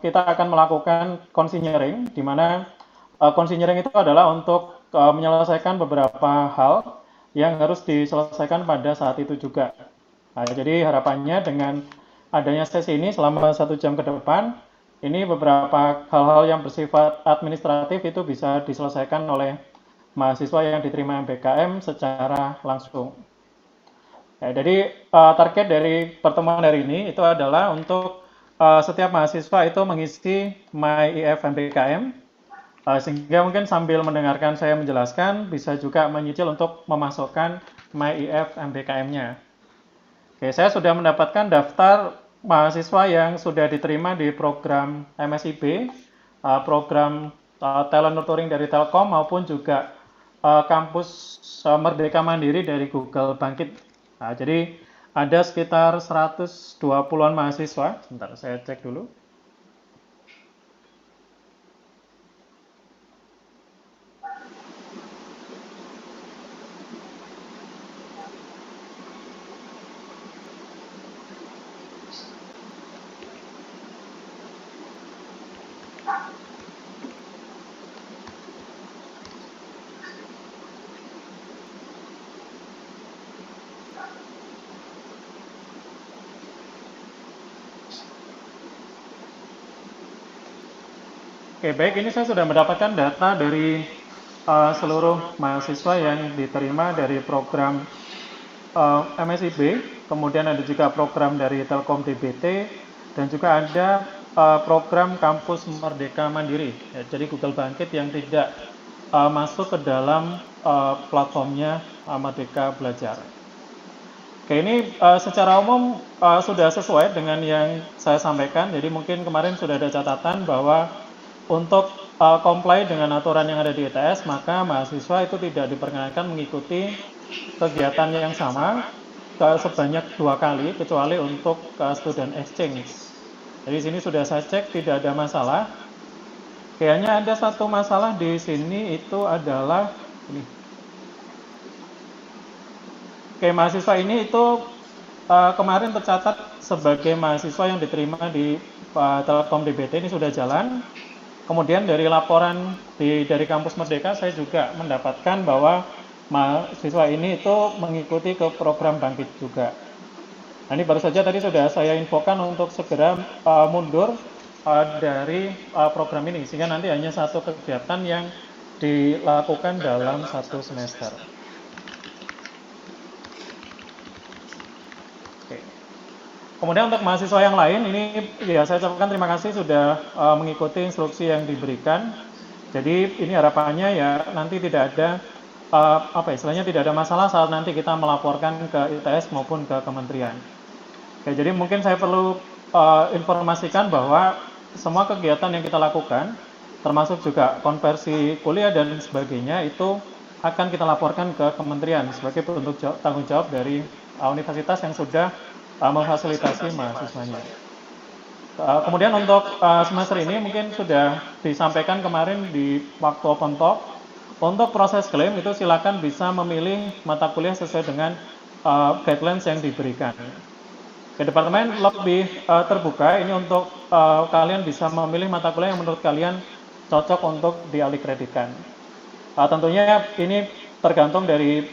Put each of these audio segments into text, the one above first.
kita akan melakukan consignering, di mana consignering itu adalah untuk menyelesaikan beberapa hal yang harus diselesaikan pada saat itu juga. Nah, jadi harapannya dengan adanya sesi ini selama 1 jam ke depan, ini beberapa hal-hal yang bersifat administratif itu bisa diselesaikan oleh mahasiswa yang diterima MBKM secara langsung. Ya, jadi target dari pertemuan hari ini itu adalah untuk setiap mahasiswa itu mengisi MyIF MBKM, sehingga mungkin sambil mendengarkan saya menjelaskan bisa juga menyicil untuk memasukkan MyIF MBKM-nya. Oke, saya sudah mendapatkan daftar mahasiswa yang sudah diterima di program MSIB, program talent nurturing dari Telkom maupun juga kampus Merdeka Mandiri dari Google Bangkit. Nah, jadi ada sekitar 120-an mahasiswa. Sebentar, saya cek dulu. Oke, baik. Ini saya sudah mendapatkan data dari seluruh mahasiswa yang diterima dari program MSIB, kemudian ada juga program dari Telkom DBT, dan juga ada program kampus Merdeka Mandiri, ya, jadi Google Bangkit yang tidak masuk ke dalam platformnya Merdeka Belajar. Oke, ini secara umum sudah sesuai dengan yang saya sampaikan, jadi mungkin kemarin sudah ada catatan bahwa untuk comply dengan aturan yang ada di ITS, maka mahasiswa itu tidak diperkenankan mengikuti kegiatan yang sama sebanyak 2 kali, kecuali untuk student exchange. Jadi sini sudah saya cek, tidak ada masalah. Kayaknya ada satu masalah di sini, itu adalah ini. Oke, mahasiswa ini itu kemarin tercatat sebagai mahasiswa yang diterima di Telkom DBT, ini sudah jalan. Kemudian dari laporan dari kampus Merdeka, saya juga mendapatkan bahwa mahasiswa ini itu mengikuti ke program Bangkit juga. Nah, ini baru saja tadi sudah saya infokan untuk segera mundur dari program ini, sehingga nanti hanya satu kegiatan yang dilakukan dalam 1 semester. Oke. Kemudian untuk mahasiswa yang lain, ini ya saya ucapkan terima kasih sudah mengikuti instruksi yang diberikan. Jadi ini harapannya ya nanti tidak ada istilahnya tidak ada masalah saat nanti kita melaporkan ke ITS maupun ke kementerian. Oke, jadi mungkin saya perlu informasikan bahwa semua kegiatan yang kita lakukan, termasuk juga konversi kuliah dan sebagainya, itu akan kita laporkan ke kementerian sebagai bentuk tanggung jawab dari universitas yang sudah memfasilitasi mahasiswanya. Kemudian untuk semester ini mungkin sudah disampaikan kemarin di waktu open talk, untuk proses klaim itu silakan bisa memilih mata kuliah sesuai dengan guidelines yang diberikan. Ke departemen lebih terbuka, ini untuk kalian bisa memilih mata kuliah yang menurut kalian cocok untuk dialih kreditkan. Tentunya ini tergantung dari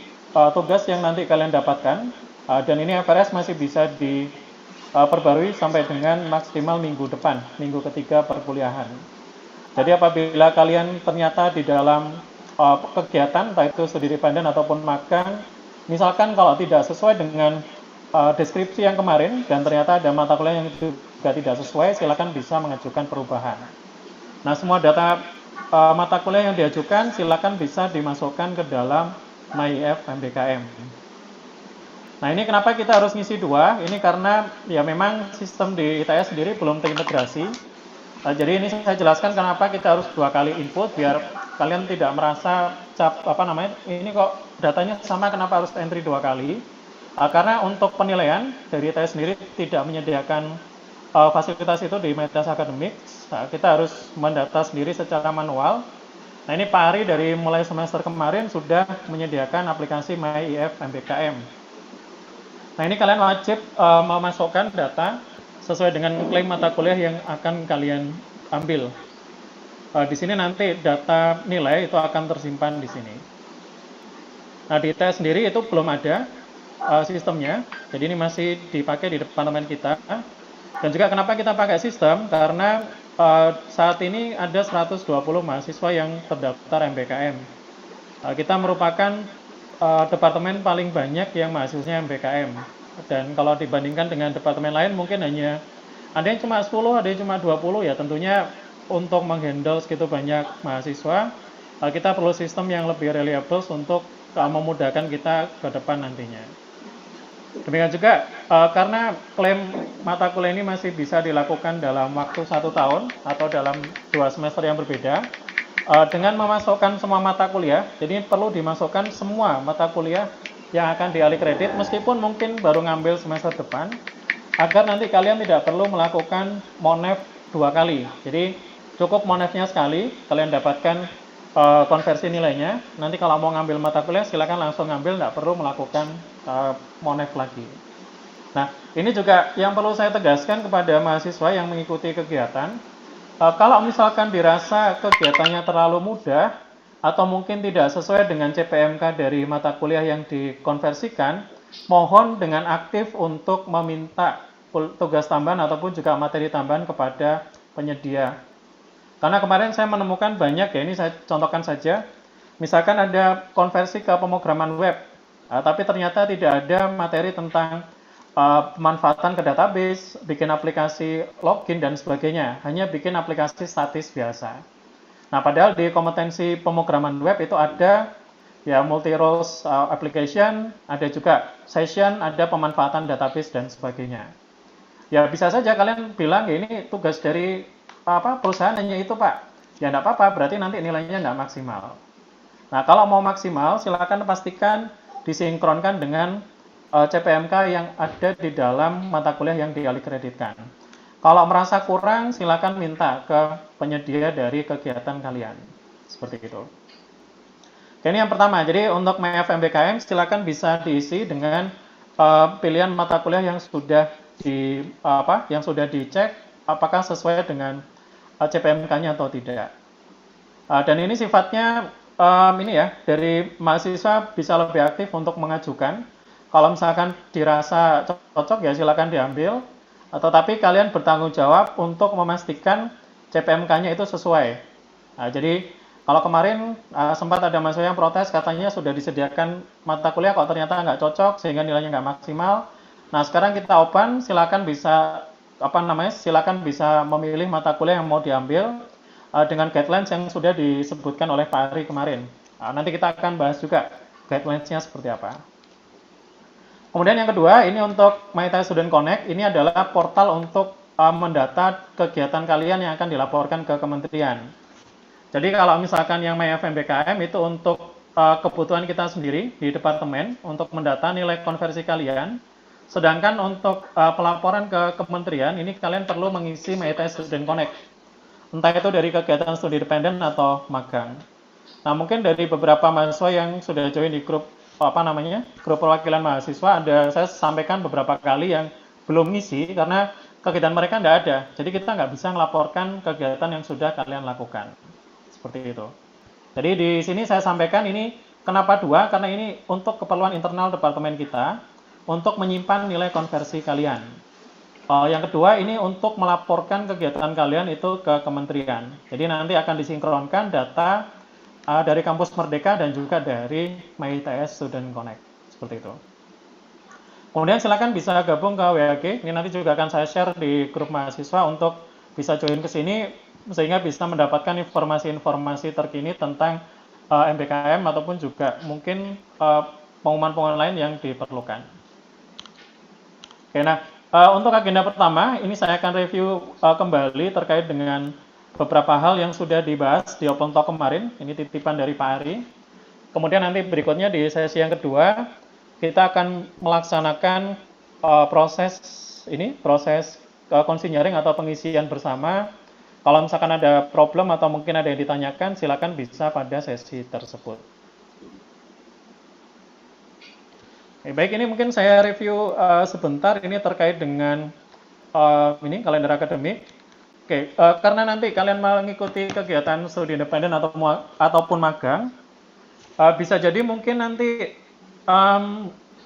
tugas yang nanti kalian dapatkan, dan ini FRS masih bisa diperbarui sampai dengan maksimal minggu depan, minggu ketiga perkuliahan. Jadi apabila kalian ternyata di dalam kegiatan, entah itu studi dependen ataupun magang, misalkan kalau tidak sesuai dengan deskripsi yang kemarin dan ternyata ada mata kuliah yang juga tidak sesuai, silakan bisa mengajukan perubahan. Nah, semua data mata kuliah yang diajukan silakan bisa dimasukkan ke dalam MyIF MBKM. Nah, ini kenapa kita harus ngisi 2? Ini karena ya memang sistem di ITS sendiri belum terintegrasi. Jadi ini saya jelaskan kenapa kita harus 2 kali input biar kalian tidak merasa ini kok datanya sama, kenapa harus entry 2 kali? Karena untuk penilaian dari ITS sendiri tidak menyediakan fasilitas itu di Medas Academics. Kita harus mendata sendiri secara manual. Nah, ini Pak Ari dari mulai semester kemarin sudah menyediakan aplikasi MyIF MBKM. Nah, ini kalian wajib memasukkan data sesuai dengan klaim mata kuliah yang akan kalian ambil. Di sini nanti data nilai itu akan tersimpan di sini. Nah, di tes sendiri itu belum ada sistemnya, jadi ini masih dipakai di departemen kita. Dan juga kenapa kita pakai sistem, karena saat ini ada 120 mahasiswa yang terdaftar MBKM. Kita merupakan departemen paling banyak yang mahasiswanya MBKM. Dan kalau dibandingkan dengan departemen lain mungkin hanya ada yang cuma 10, ada yang cuma 20, ya tentunya untuk menghandle segitu banyak mahasiswa, kita perlu sistem yang lebih reliable untuk memudahkan kita ke depan nantinya. Demikian juga karena klaim mata kuliah ini masih bisa dilakukan dalam waktu 1 tahun atau dalam 2 semester yang berbeda, dengan memasukkan semua mata kuliah, jadi perlu dimasukkan semua mata kuliah yang akan dialih kredit meskipun mungkin baru ngambil semester depan, agar nanti kalian tidak perlu melakukan monef 2 kali. Jadi cukup monefnya sekali, kalian dapatkan konversi nilainya. Nanti kalau mau ngambil mata kuliah silakan langsung ngambil, tidak perlu melakukan monef lagi. Nah, ini juga yang perlu saya tegaskan kepada mahasiswa yang mengikuti kegiatan. Kalau misalkan dirasa kegiatannya terlalu mudah atau mungkin tidak sesuai dengan CPMK dari mata kuliah yang dikonversikan, mohon dengan aktif untuk meminta tugas tambahan ataupun juga materi tambahan kepada penyedia. Karena kemarin saya menemukan banyak, ya ini saya contohkan saja. Misalkan ada konversi ke pemrograman web, tapi ternyata tidak ada materi tentang pemanfaatan ke database, bikin aplikasi login dan sebagainya. Hanya bikin aplikasi statis biasa. Nah, padahal di kompetensi pemrograman web itu ada ya multi-roles application, ada juga session, ada pemanfaatan database dan sebagainya. Ya bisa saja kalian bilang ya ini tugas dari perusahaan hanya itu Pak. Ya enggak apa-apa, berarti nanti nilainya enggak maksimal. Nah, kalau mau maksimal silakan pastikan disinkronkan dengan CPMK yang ada di dalam mata kuliah yang dialih kreditkan. Kalau merasa kurang silakan minta ke penyedia dari kegiatan kalian. Seperti itu. Oke, ini yang pertama. Jadi untuk MF MBKM silakan bisa diisi dengan pilihan mata kuliah yang sudah dicek apakah sesuai dengan CPMK-nya atau tidak. Dan ini sifatnya dari mahasiswa bisa lebih aktif untuk mengajukan. Kalau misalkan dirasa cocok ya silakan diambil. Tetapi kalian bertanggung jawab untuk memastikan CPMK-nya itu sesuai. Jadi kalau kemarin sempat ada mahasiswa yang protes katanya sudah disediakan mata kuliah kok ternyata nggak cocok sehingga nilainya nggak maksimal. Nah sekarang kita open, silakan bisa memilih mata kuliah yang mau diambil dengan guidelines yang sudah disebutkan oleh Pak Ari kemarin. Nanti kita akan bahas juga guidelines-nya seperti apa. Kemudian yang kedua, ini untuk MyTS Student Connect, ini adalah portal untuk mendata kegiatan kalian yang akan dilaporkan ke kementerian. Jadi kalau misalkan yang MyFMBKM itu untuk kebutuhan kita sendiri di departemen untuk mendata nilai konversi kalian. Sedangkan untuk pelaporan ke kementerian, ini kalian perlu mengisi MyTS Student Connect. Entah itu dari kegiatan studi dependen atau magang. Nah, mungkin dari beberapa mahasiswa yang sudah join di grup grup perwakilan mahasiswa, saya sampaikan beberapa kali yang belum ngisi karena kegiatan mereka tidak ada. Jadi kita nggak bisa melaporkan kegiatan yang sudah kalian lakukan. Seperti itu. Jadi di sini saya sampaikan ini kenapa 2, karena ini untuk keperluan internal departemen kita, untuk menyimpan nilai konversi kalian. Yang kedua ini untuk melaporkan kegiatan kalian itu ke kementerian. Jadi nanti akan disinkronkan data dari Kampus Merdeka dan juga dari MyTS Student Connect. Seperti itu. Kemudian silakan bisa gabung ke WAG. Ini nanti juga akan saya share di grup mahasiswa untuk bisa join ke sini sehingga bisa mendapatkan informasi-informasi terkini tentang MBKM ataupun juga mungkin pengumuman-pengumuman lain yang diperlukan. Oke, nah untuk agenda pertama, ini saya akan review kembali terkait dengan beberapa hal yang sudah dibahas di Open Talk kemarin. Ini titipan dari Pak Ari. Kemudian nanti berikutnya di sesi yang kedua, kita akan melaksanakan proses konsinyering atau pengisian bersama. Kalau misalkan ada problem atau mungkin ada yang ditanyakan, silakan bisa pada sesi tersebut. Baik, ini mungkin saya review sebentar ini terkait dengan ini kalender akademik. Oke, karena nanti kalian mengikuti kegiatan studi independen ataupun magang, bisa jadi mungkin nanti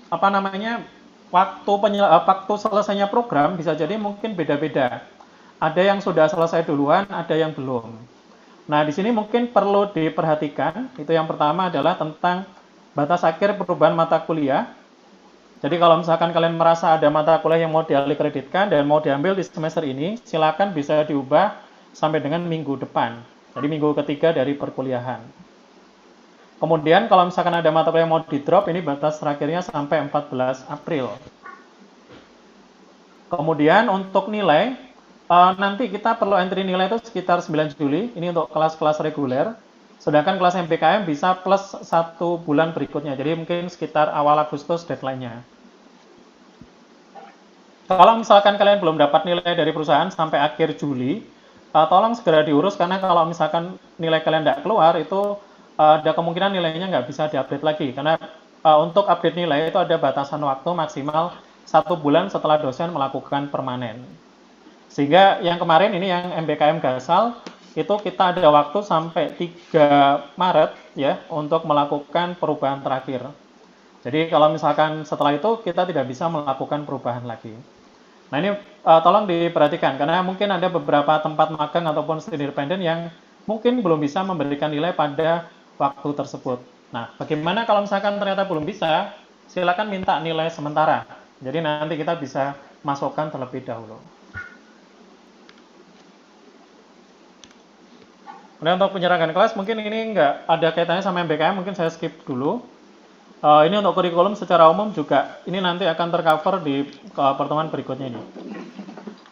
apa namanya waktu selesainya program bisa jadi mungkin beda-beda. Ada yang sudah selesai duluan, ada yang belum. Nah, di sini mungkin perlu diperhatikan. Itu yang pertama adalah tentang batas akhir perubahan mata kuliah. Jadi kalau misalkan kalian merasa ada mata kuliah yang mau dialih kreditkan dan mau diambil di semester ini, silakan bisa diubah sampai dengan minggu depan. Jadi minggu ketiga dari perkuliahan. Kemudian kalau misalkan ada mata kuliah yang mau di drop, ini batas terakhirnya sampai 14 April. Kemudian untuk nilai, nanti kita perlu entry nilai itu sekitar 9 Juli, ini untuk kelas-kelas reguler. Sedangkan kelas MBKM bisa plus 1 bulan berikutnya, jadi mungkin sekitar awal Agustus deadline-nya. Kalau misalkan kalian belum dapat nilai dari perusahaan sampai akhir Juli, tolong segera diurus, karena kalau misalkan nilai kalian tidak keluar, itu ada kemungkinan nilainya nggak bisa diupdate lagi, karena untuk update nilai itu ada batasan waktu maksimal 1 bulan setelah dosen melakukan permanen. Sehingga yang kemarin ini yang MBKM Gasal, itu kita ada waktu sampai 3 Maret ya untuk melakukan perubahan terakhir. Jadi kalau misalkan setelah itu kita tidak bisa melakukan perubahan lagi. Nah ini tolong diperhatikan karena mungkin ada beberapa tempat magang ataupun studi independen yang mungkin belum bisa memberikan nilai pada waktu tersebut. Nah bagaimana kalau misalkan ternyata belum bisa, silakan minta nilai sementara. Jadi nanti kita bisa masukkan terlebih dahulu. Kemudian untuk penyerangan kelas, mungkin ini nggak ada kaitannya sama MBKM, mungkin saya skip dulu. Ini untuk kurikulum secara umum juga, ini nanti akan tercover di pertemuan berikutnya ini.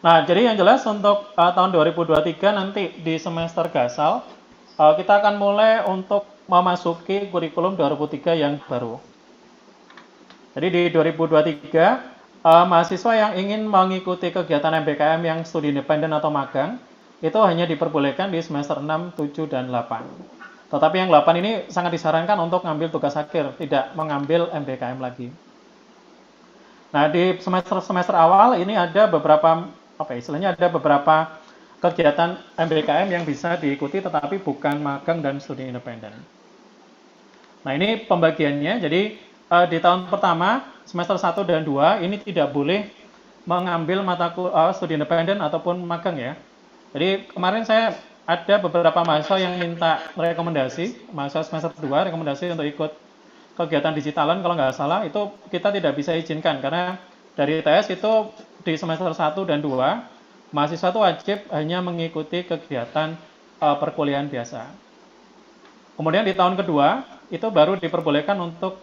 Nah, jadi yang jelas untuk tahun 2023 nanti di semester Gasal, kita akan mulai untuk memasuki kurikulum 2003 yang baru. Jadi di 2023, mahasiswa yang ingin mengikuti kegiatan MBKM yang studi independen atau magang, itu hanya diperbolehkan di semester 6, 7, dan 8. Tetapi yang 8 ini sangat disarankan untuk mengambil tugas akhir, tidak mengambil MBKM lagi. Nah, di semester awal ini ada beberapa, ada beberapa kegiatan MBKM yang bisa diikuti tetapi bukan magang dan studi independen. Nah, ini pembagiannya. Jadi, di tahun pertama, semester 1 dan 2, ini tidak boleh mengambil mata studi independen ataupun magang ya. Jadi kemarin saya ada beberapa mahasiswa yang minta rekomendasi, mahasiswa semester 2 rekomendasi untuk ikut kegiatan digitalan kalau nggak salah, itu kita tidak bisa izinkan karena dari ITS itu di semester 1 dan 2, mahasiswa itu wajib hanya mengikuti kegiatan perkuliahan biasa. Kemudian di tahun kedua, itu baru diperbolehkan untuk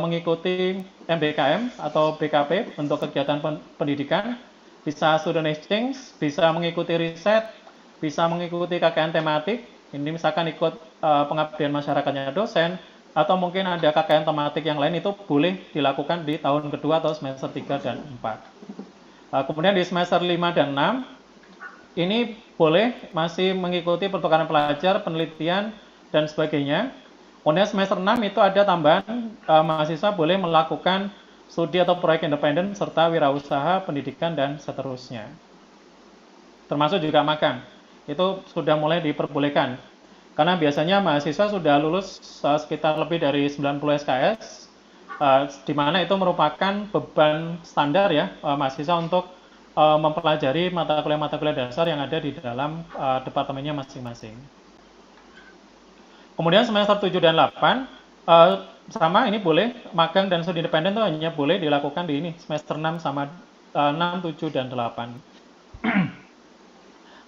mengikuti MBKM atau BKP untuk kegiatan pendidikan, bisa student exchange, bisa mengikuti riset, bisa mengikuti KKN tematik, ini misalkan ikut pengabdian masyarakatnya dosen, atau mungkin ada KKN tematik yang lain, itu boleh dilakukan di tahun kedua atau semester 3 dan 4. Kemudian di semester 5 dan 6, ini boleh masih mengikuti pertukaran pelajar, penelitian, dan sebagainya. Kemudian semester 6 itu ada tambahan, mahasiswa boleh melakukan studi atau proyek independen, serta wirausaha, pendidikan, dan seterusnya. Termasuk juga magang. Itu sudah mulai diperbolehkan. Karena biasanya mahasiswa sudah lulus sekitar lebih dari 90 SKS, di mana itu merupakan beban standar ya, mahasiswa untuk mempelajari mata kuliah dasar yang ada di dalam departemennya masing-masing. Kemudian semester 7 dan 8, sama ini boleh, magang dan studi independen itu hanya boleh dilakukan di ini, semester 6 sama 6, 7, dan 8.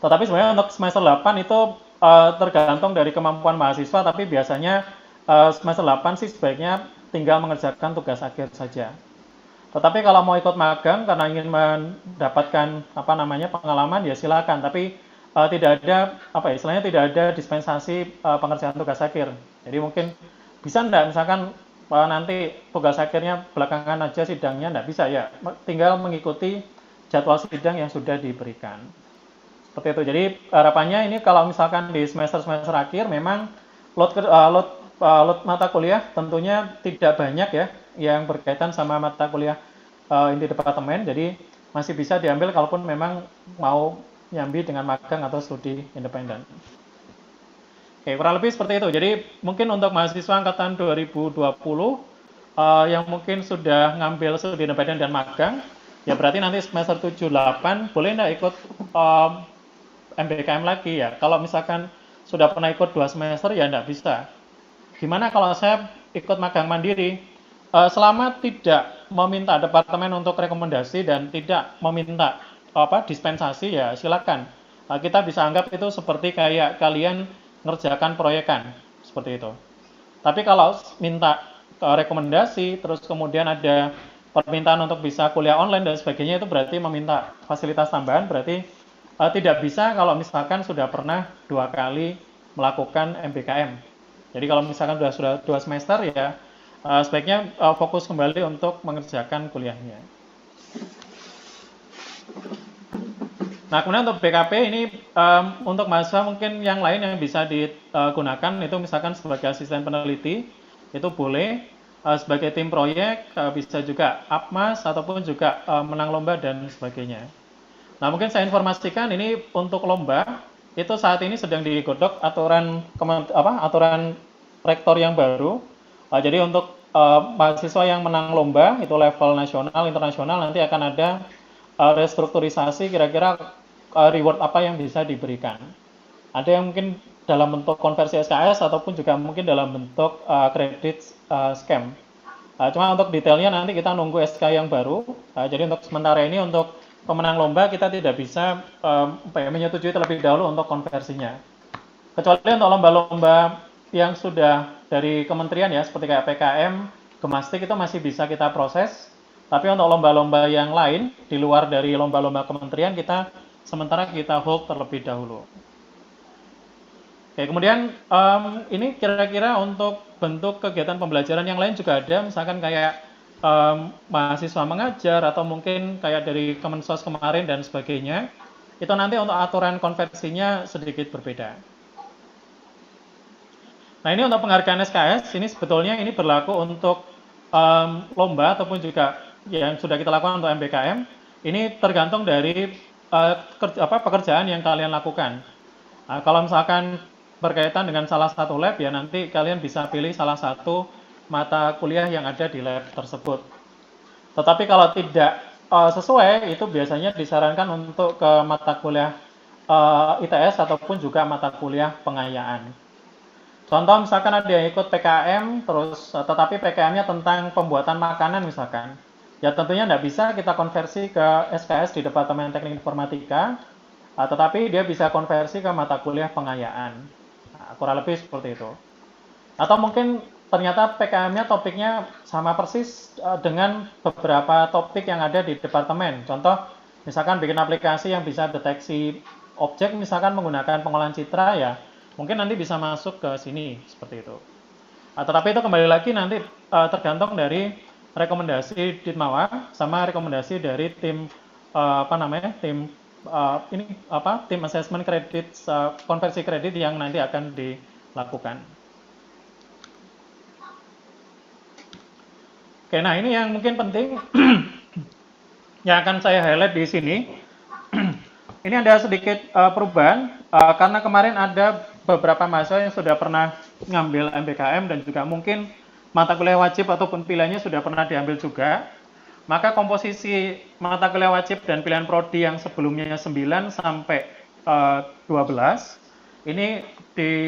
Tetapi sebenarnya untuk semester 8 itu tergantung dari kemampuan mahasiswa, tapi biasanya semester 8 sih sebaiknya tinggal mengerjakan tugas akhir saja. Tetapi kalau mau ikut magang karena ingin mendapatkan pengalaman ya silakan, tapi tidak ada tidak ada dispensasi pengerjaan tugas akhir. Jadi mungkin bisa enggak misalkan nanti tugas akhirnya belakangan aja sidangnya, enggak bisa ya, tinggal mengikuti jadwal sidang yang sudah diberikan. Seperti itu. Jadi harapannya ini kalau misalkan di semester akhir memang load mata kuliah tentunya tidak banyak ya yang berkaitan sama mata kuliah inti departemen. Jadi masih bisa diambil kalaupun memang mau nyambi dengan magang atau studi independen. Oke, kurang lebih seperti itu. Jadi mungkin untuk mahasiswa angkatan 2020 yang mungkin sudah ngambil studi independen dan magang, ya berarti nanti semester 7-8 boleh nggak ikut MBKM lagi ya. Kalau misalkan sudah pernah ikut 2 semester ya nggak bisa. Gimana kalau saya ikut magang mandiri? Selama tidak meminta departemen untuk rekomendasi dan tidak meminta dispensasi ya silakan. Kita bisa anggap itu seperti kayak kalian ngerjakan proyekan seperti itu. Tapi kalau minta rekomendasi terus kemudian ada permintaan untuk bisa kuliah online dan sebagainya itu berarti meminta fasilitas tambahan, berarti tidak bisa kalau misalkan sudah pernah 2 kali melakukan MBKM. Jadi kalau misalkan sudah 2 semester ya sebaiknya fokus kembali untuk mengerjakan kuliahnya. Nah, kemudian untuk BKP ini untuk mahasiswa mungkin yang lain yang bisa digunakan itu misalkan sebagai asisten peneliti, itu boleh, sebagai tim proyek, bisa juga APMAS ataupun juga menang lomba dan sebagainya. Nah, mungkin saya informasikan ini untuk lomba, itu saat ini sedang digodok aturan rektor yang baru. Jadi untuk mahasiswa yang menang lomba, itu level nasional, internasional, nanti akan ada restrukturisasi kira-kira reward apa yang bisa diberikan. Ada yang mungkin dalam bentuk konversi SKS ataupun juga mungkin dalam bentuk kredit scam. Cuma untuk detailnya nanti kita nunggu SK yang baru. Jadi untuk sementara ini untuk pemenang lomba kita tidak bisa menyetujui terlebih dahulu untuk konversinya. Kecuali untuk lomba-lomba yang sudah dari kementerian ya, seperti kayak PKM, Gemastik itu masih bisa kita proses. Tapi untuk lomba-lomba yang lain, di luar dari lomba-lomba kementerian, sementara kita hold terlebih dahulu. Oke, kemudian ini kira-kira untuk bentuk kegiatan pembelajaran yang lain juga ada, misalkan kayak mahasiswa mengajar, atau mungkin kayak dari Kemensos kemarin dan sebagainya. Itu nanti untuk aturan konversinya sedikit berbeda. Nah, ini untuk penghargaan SKS, ini sebetulnya ini berlaku untuk lomba ataupun juga yang sudah kita lakukan untuk MBKM. Ini tergantung dari pekerjaan yang kalian lakukan. Nah, kalau misalkan berkaitan dengan salah satu lab, ya nanti kalian bisa pilih salah satu mata kuliah yang ada di lab tersebut. Tetapi kalau tidak sesuai, itu biasanya disarankan untuk ke mata kuliah ITS ataupun juga mata kuliah pengayaan. Contoh misalkan ada yang ikut PKM, tetapi PKM-nya tentang pembuatan makanan misalkan. Ya tentunya tidak bisa kita konversi ke SKS di Departemen Teknik Informatika, tetapi dia bisa konversi ke mata kuliah pengayaan. Nah, kurang lebih seperti itu. Atau mungkin ternyata PKM-nya topiknya sama persis dengan beberapa topik yang ada di departemen. Contoh, misalkan bikin aplikasi yang bisa deteksi objek, misalkan menggunakan pengolahan citra, ya mungkin nanti bisa masuk ke sini, seperti itu. Tetapi itu kembali lagi nanti tergantung dari rekomendasi Ditmawa sama rekomendasi dari tim tim assessment kredit, konversi kredit yang nanti akan dilakukan. Oke, nah ini yang mungkin penting yang akan saya highlight di sini. Ini ada sedikit perubahan karena kemarin ada beberapa mahasiswa yang sudah pernah ngambil MBKM dan juga mungkin mata kuliah wajib ataupun pilihannya sudah pernah diambil juga. Maka komposisi mata kuliah wajib dan pilihan prodi yang sebelumnya 9 sampai 12 ini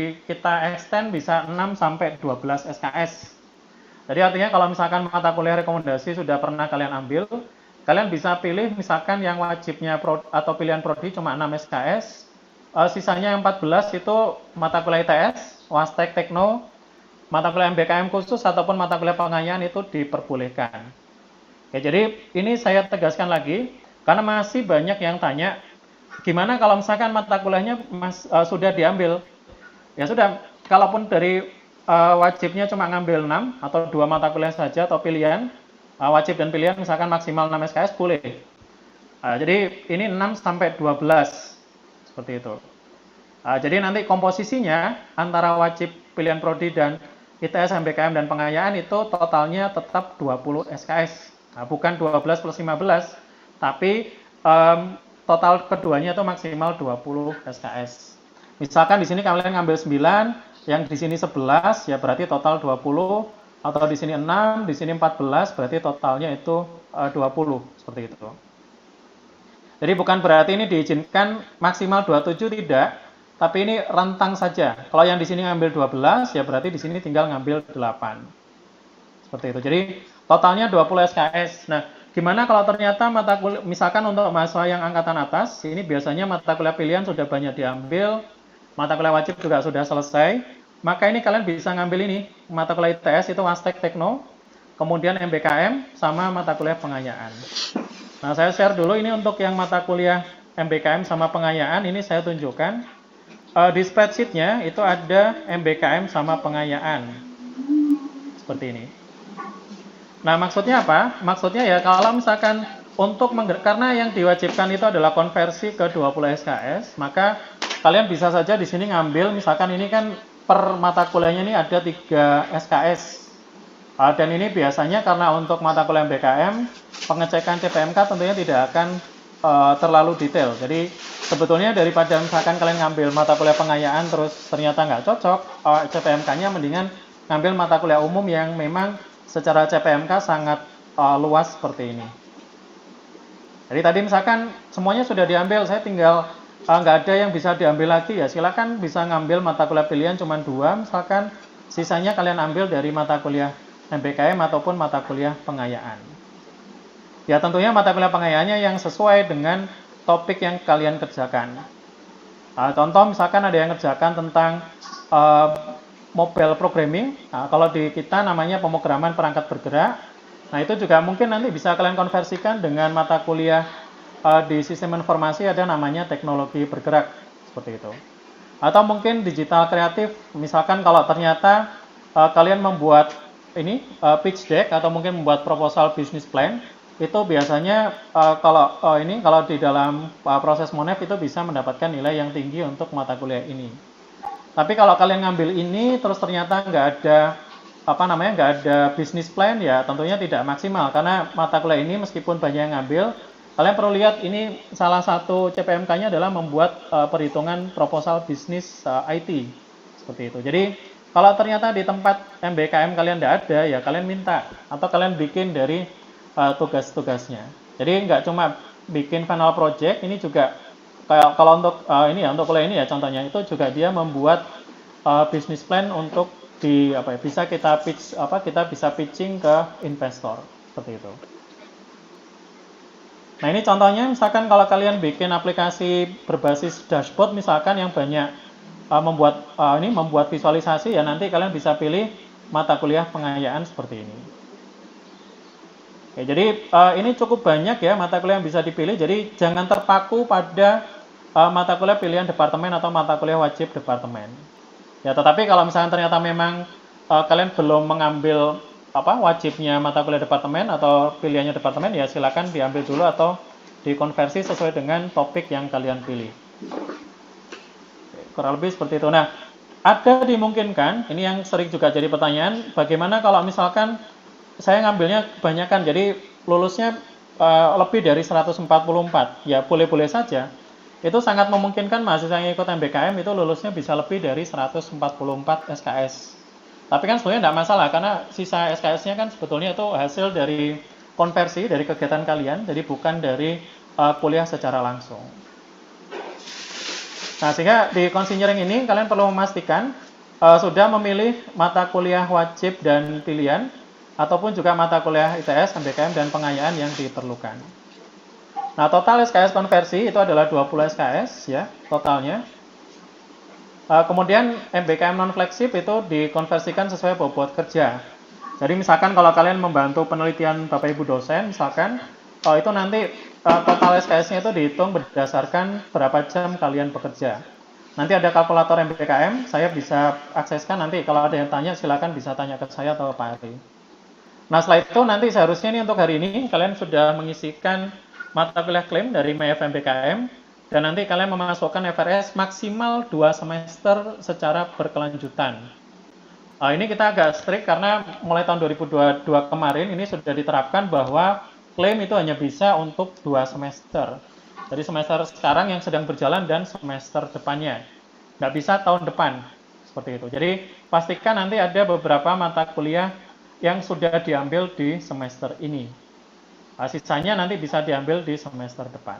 kita extend bisa 6 sampai 12 SKS. Jadi artinya kalau misalkan mata kuliah rekomendasi sudah pernah kalian ambil, kalian bisa pilih misalkan yang wajibnya atau pilihan prodi cuma 6 SKS, sisanya yang 14 itu mata kuliah ITS, Wastek, Tekno, mata kuliah MBKM khusus ataupun mata kuliah pengayaan itu diperbolehkan. Oke, jadi ini saya tegaskan lagi karena masih banyak yang tanya gimana kalau misalkan mata kuliahnya sudah diambil. Ya sudah, kalaupun dari wajibnya cuma ngambil 6 atau 2 mata kuliah saja atau pilihan, wajib dan pilihan misalkan maksimal 6 SKS boleh. Jadi ini 6 sampai 12 seperti itu. Jadi nanti komposisinya antara wajib, pilihan prodi dan ITS, MBKM dan pengayaan itu totalnya tetap 20 SKS. Bukan 12 plus 15, tapi total keduanya itu maksimal 20 SKS. Misalkan di sini kalian ngambil 9, yang di sini 11, ya berarti total 20, atau di sini 6, di sini 14, berarti totalnya itu 20, seperti itu. Jadi bukan berarti ini diizinkan maksimal 27, tidak, tapi ini rentang saja. Kalau yang di sini ngambil 12, ya berarti di sini tinggal ngambil 8. Seperti itu. Jadi totalnya 20 SKS. Nah, gimana kalau ternyata mata kuliah, misalkan untuk mahasiswa yang angkatan atas, ini biasanya mata kuliah pilihan sudah banyak diambil, mata kuliah wajib juga sudah selesai, maka ini kalian bisa ngambil ini, mata kuliah ITS itu Wastek Tekno, kemudian MBKM, sama mata kuliah pengayaan. Nah, saya share dulu ini untuk yang mata kuliah MBKM sama pengayaan, ini saya tunjukkan. Di spreadsheet-nya itu ada MBKM sama pengayaan. Seperti ini. Nah, maksudnya apa? Maksudnya ya kalau misalkan karena yang diwajibkan itu adalah konversi ke 20 SKS, maka kalian bisa saja di sini ngambil, misalkan ini kan per mata kuliahnya ini ada 3 SKS. Dan ini biasanya karena untuk mata kuliah MBKM, pengecekan CPMK tentunya tidak akan terlalu detail. Jadi sebetulnya daripada misalkan kalian ngambil mata kuliah pengayaan terus ternyata nggak cocok, CPMK-nya mendingan ngambil mata kuliah umum yang memang secara CPMK sangat luas seperti ini. Jadi tadi misalkan semuanya sudah diambil, saya tinggal nggak ada yang bisa diambil lagi, ya silakan bisa ngambil mata kuliah pilihan cuma 2, misalkan sisanya kalian ambil dari mata kuliah MBKM ataupun mata kuliah pengayaan. Ya tentunya mata kuliah pengayaannya yang sesuai dengan topik yang kalian kerjakan. Contoh misalkan ada yang kerjakan tentang mobile programming, kalau di kita namanya pemrograman perangkat bergerak. Nah itu juga mungkin nanti bisa kalian konversikan dengan mata kuliah di sistem informasi ada namanya teknologi bergerak, seperti itu. Atau mungkin digital kreatif, misalkan kalau ternyata kalian membuat ini pitch deck atau mungkin membuat proposal business plan, itu biasanya kalau di dalam proses Monef itu bisa mendapatkan nilai yang tinggi untuk mata kuliah ini. Tapi kalau kalian ngambil ini terus ternyata nggak ada business plan, ya tentunya tidak maksimal karena mata kuliah ini meskipun banyak yang ngambil, kalian perlu lihat ini salah satu CPMK-nya adalah membuat perhitungan proposal bisnis IT, seperti itu. Jadi kalau ternyata di tempat MBKM kalian tidak ada, ya kalian minta atau kalian bikin dari tugas-tugasnya. Jadi nggak cuma bikin final project, ini juga kalau untuk untuk kuliah ini ya contohnya itu juga dia membuat business plan untuk bisa kita bisa pitching ke investor, seperti itu. Nah ini contohnya misalkan kalau kalian bikin aplikasi berbasis dashboard misalkan yang banyak membuat visualisasi, ya nanti kalian bisa pilih mata kuliah pengayaan seperti ini. Oke, jadi ini cukup banyak ya mata kuliah yang bisa dipilih, jadi jangan terpaku pada mata kuliah pilihan departemen atau mata kuliah wajib departemen. Ya, tetapi kalau misalnya ternyata memang kalian belum mengambil wajibnya mata kuliah departemen atau pilihannya departemen, ya silakan diambil dulu atau dikonversi sesuai dengan topik yang kalian pilih. Kurang lebih seperti itu. Nah, ada dimungkinkan, ini yang sering juga jadi pertanyaan, bagaimana kalau misalkan saya ngambilnya kebanyakan, jadi lulusnya lebih dari 144, ya boleh-boleh saja. Itu sangat memungkinkan mahasiswa yang ikut MBKM itu lulusnya bisa lebih dari 144 SKS. Tapi kan sebenarnya tidak masalah, karena sisa SKS-nya kan sebetulnya itu hasil dari konversi, dari kegiatan kalian, jadi bukan dari kuliah secara langsung. Nah, sehingga di consignering ini kalian perlu memastikan sudah memilih mata kuliah wajib dan pilihan, ataupun juga mata kuliah ITS, MBKM, dan pengayaan yang diperlukan. Nah, total SKS konversi itu adalah 20 SKS ya, totalnya. Kemudian MBKM non-fleksib itu dikonversikan sesuai bobot kerja. Jadi misalkan kalau kalian membantu penelitian Bapak Ibu dosen, misalkan itu nanti total SKS-nya itu dihitung berdasarkan berapa jam kalian bekerja. Nanti ada kalkulator MBKM, saya bisa akseskan nanti kalau ada yang tanya silakan bisa tanya ke saya atau Pak Ari. Nah setelah itu nanti seharusnya ini untuk hari ini kalian sudah mengisikan mata kuliah klaim dari MF MBKM dan nanti kalian memasukkan FRS maksimal 2 semester secara berkelanjutan. Ini kita agak strict karena mulai tahun 2022 kemarin ini sudah diterapkan bahwa klaim itu hanya bisa untuk 2 semester. Dari semester sekarang yang sedang berjalan dan semester depannya. Nggak bisa tahun depan, seperti itu. Jadi pastikan nanti ada beberapa mata kuliah yang sudah diambil di semester ini. Sisanya nanti bisa diambil di semester depan.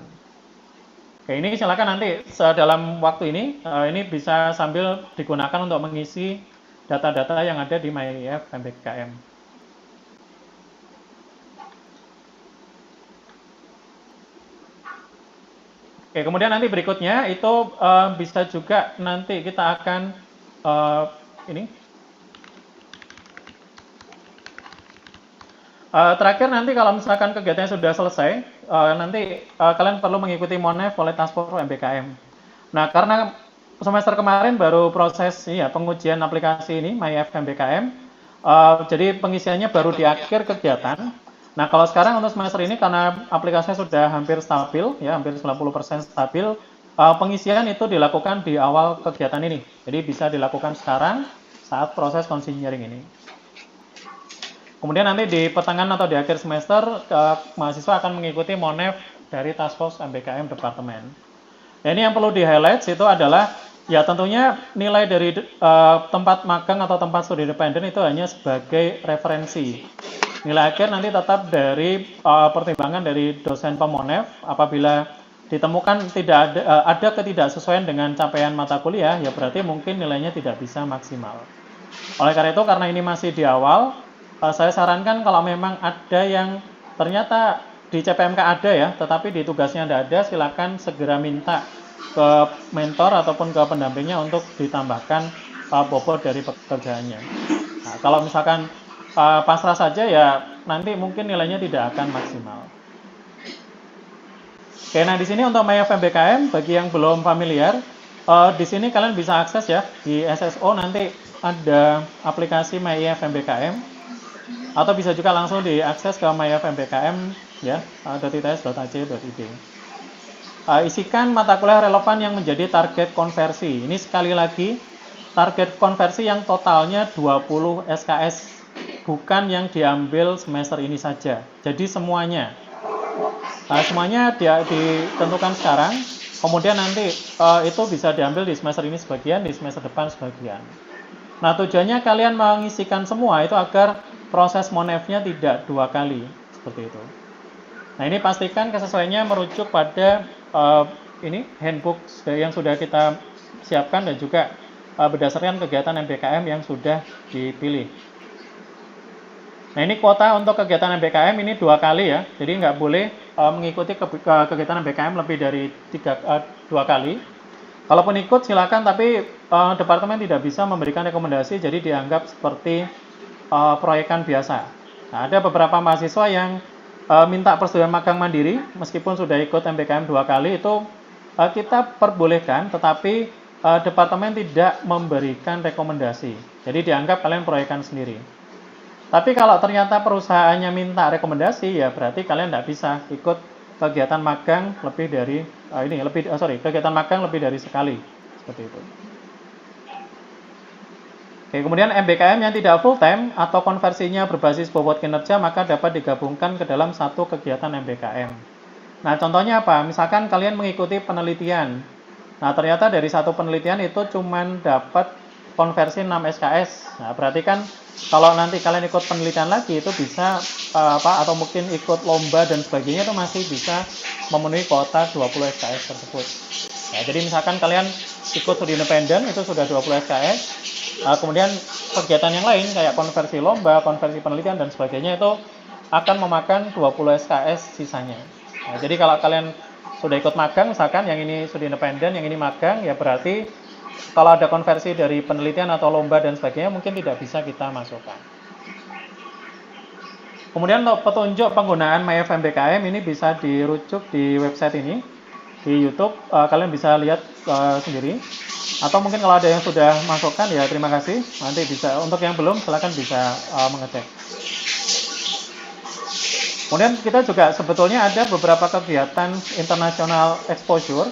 Oke, ini silakan nanti dalam waktu ini bisa sambil digunakan untuk mengisi data-data yang ada di MyIF MBKM. Oke, kemudian nanti berikutnya itu bisa juga nanti kita akan terakhir nanti kalau misalkan kegiatannya sudah selesai, nanti kalian perlu mengikuti MONEF oleh Task Force MBKM. Nah, karena semester kemarin baru proses pengujian aplikasi ini MyIF MBKM, jadi pengisiannya baru di akhir kegiatan. Nah, kalau sekarang untuk semester ini karena aplikasinya sudah hampir stabil, ya hampir 90% stabil, pengisian itu dilakukan di awal kegiatan ini. Jadi bisa dilakukan sekarang saat proses konsinyering ini. Kemudian nanti di pertengahan atau di akhir semester, mahasiswa akan mengikuti MONEF dari Task Force MBKM Departemen. Nah, ini yang perlu di-highlight itu adalah, ya tentunya nilai dari tempat magang atau tempat studi independen itu hanya sebagai referensi. Nilai akhir nanti tetap dari pertimbangan dari dosen pemonef. Apabila ditemukan tidak ada ketidaksesuaian dengan capaian mata kuliah, ya berarti mungkin nilainya tidak bisa maksimal. Oleh karena itu, karena ini masih di awal, saya sarankan kalau memang ada yang ternyata di CPMK ada ya, tetapi di tugasnya tidak ada, silakan segera minta ke mentor ataupun ke pendampingnya untuk ditambahkan bobot dari pekerjaannya. Nah, kalau misalkan pasrah saja ya nanti mungkin nilainya tidak akan maksimal. Oke, nah di sini untuk MyIF MBKM bagi yang belum familiar, di sini kalian bisa akses ya di SSO nanti ada aplikasi MyIF MBKM. Atau bisa juga langsung diakses ke MyIF MBKM ya, .its.ac.id. Isikan mata kuliah relevan yang menjadi target konversi. Ini sekali lagi target konversi yang totalnya 20 SKS, bukan yang diambil semester ini saja. Jadi semuanya. Semuanya ditentukan sekarang, kemudian nanti itu bisa diambil di semester ini sebagian, di semester depan sebagian. Nah, tujuannya kalian mengisikan semua itu agar proses MONEF-nya tidak 2 kali, seperti itu. Nah, ini pastikan kesesuaiannya merujuk pada handbook yang sudah kita siapkan dan juga berdasarkan kegiatan MBKM yang sudah dipilih. Nah, ini kuota untuk kegiatan MBKM ini 2 kali ya, jadi nggak boleh mengikuti kegiatan MBKM lebih dari 2 kali. Kalaupun ikut silakan, tapi departemen tidak bisa memberikan rekomendasi, jadi dianggap seperti proyekan biasa. Nah, ada beberapa mahasiswa yang minta persetujuan magang mandiri, meskipun sudah ikut MBKM 2 kali, itu kita perbolehkan, tetapi departemen tidak memberikan rekomendasi. Jadi dianggap kalian proyekan sendiri. Tapi kalau ternyata perusahaannya minta rekomendasi, ya berarti kalian tidak bisa ikut kegiatan magang lebih dari kegiatan magang lebih dari sekali, seperti itu. Oke, kemudian MBKM yang tidak full time atau konversinya berbasis bobot kinerja maka dapat digabungkan ke dalam satu kegiatan MBKM. Nah, contohnya apa? Misalkan kalian mengikuti penelitian. Nah, ternyata dari satu penelitian itu cuman dapat konversi 6 SKS. Nah, berarti kan kalau nanti kalian ikut penelitian lagi itu bisa atau mungkin ikut lomba dan sebagainya itu masih bisa memenuhi kuota 20 SKS tersebut. Nah, jadi misalkan kalian ikut studi independen itu sudah 20 SKS. Kemudian kegiatan yang lain kayak konversi lomba, konversi penelitian dan sebagainya itu akan memakan 20 SKS sisanya. Nah, jadi kalau kalian sudah ikut magang, misalkan yang ini studi independen, yang ini magang, ya berarti kalau ada konversi dari penelitian atau lomba dan sebagainya mungkin tidak bisa kita masukkan. Kemudian untuk petunjuk penggunaan MyIF MBKM ini bisa dirujuk di website ini, di YouTube, kalian bisa lihat sendiri. Atau mungkin kalau ada yang sudah masukkan ya terima kasih. Nanti bisa, untuk yang belum silakan bisa mengecek. Kemudian kita juga sebetulnya ada beberapa kegiatan international exposure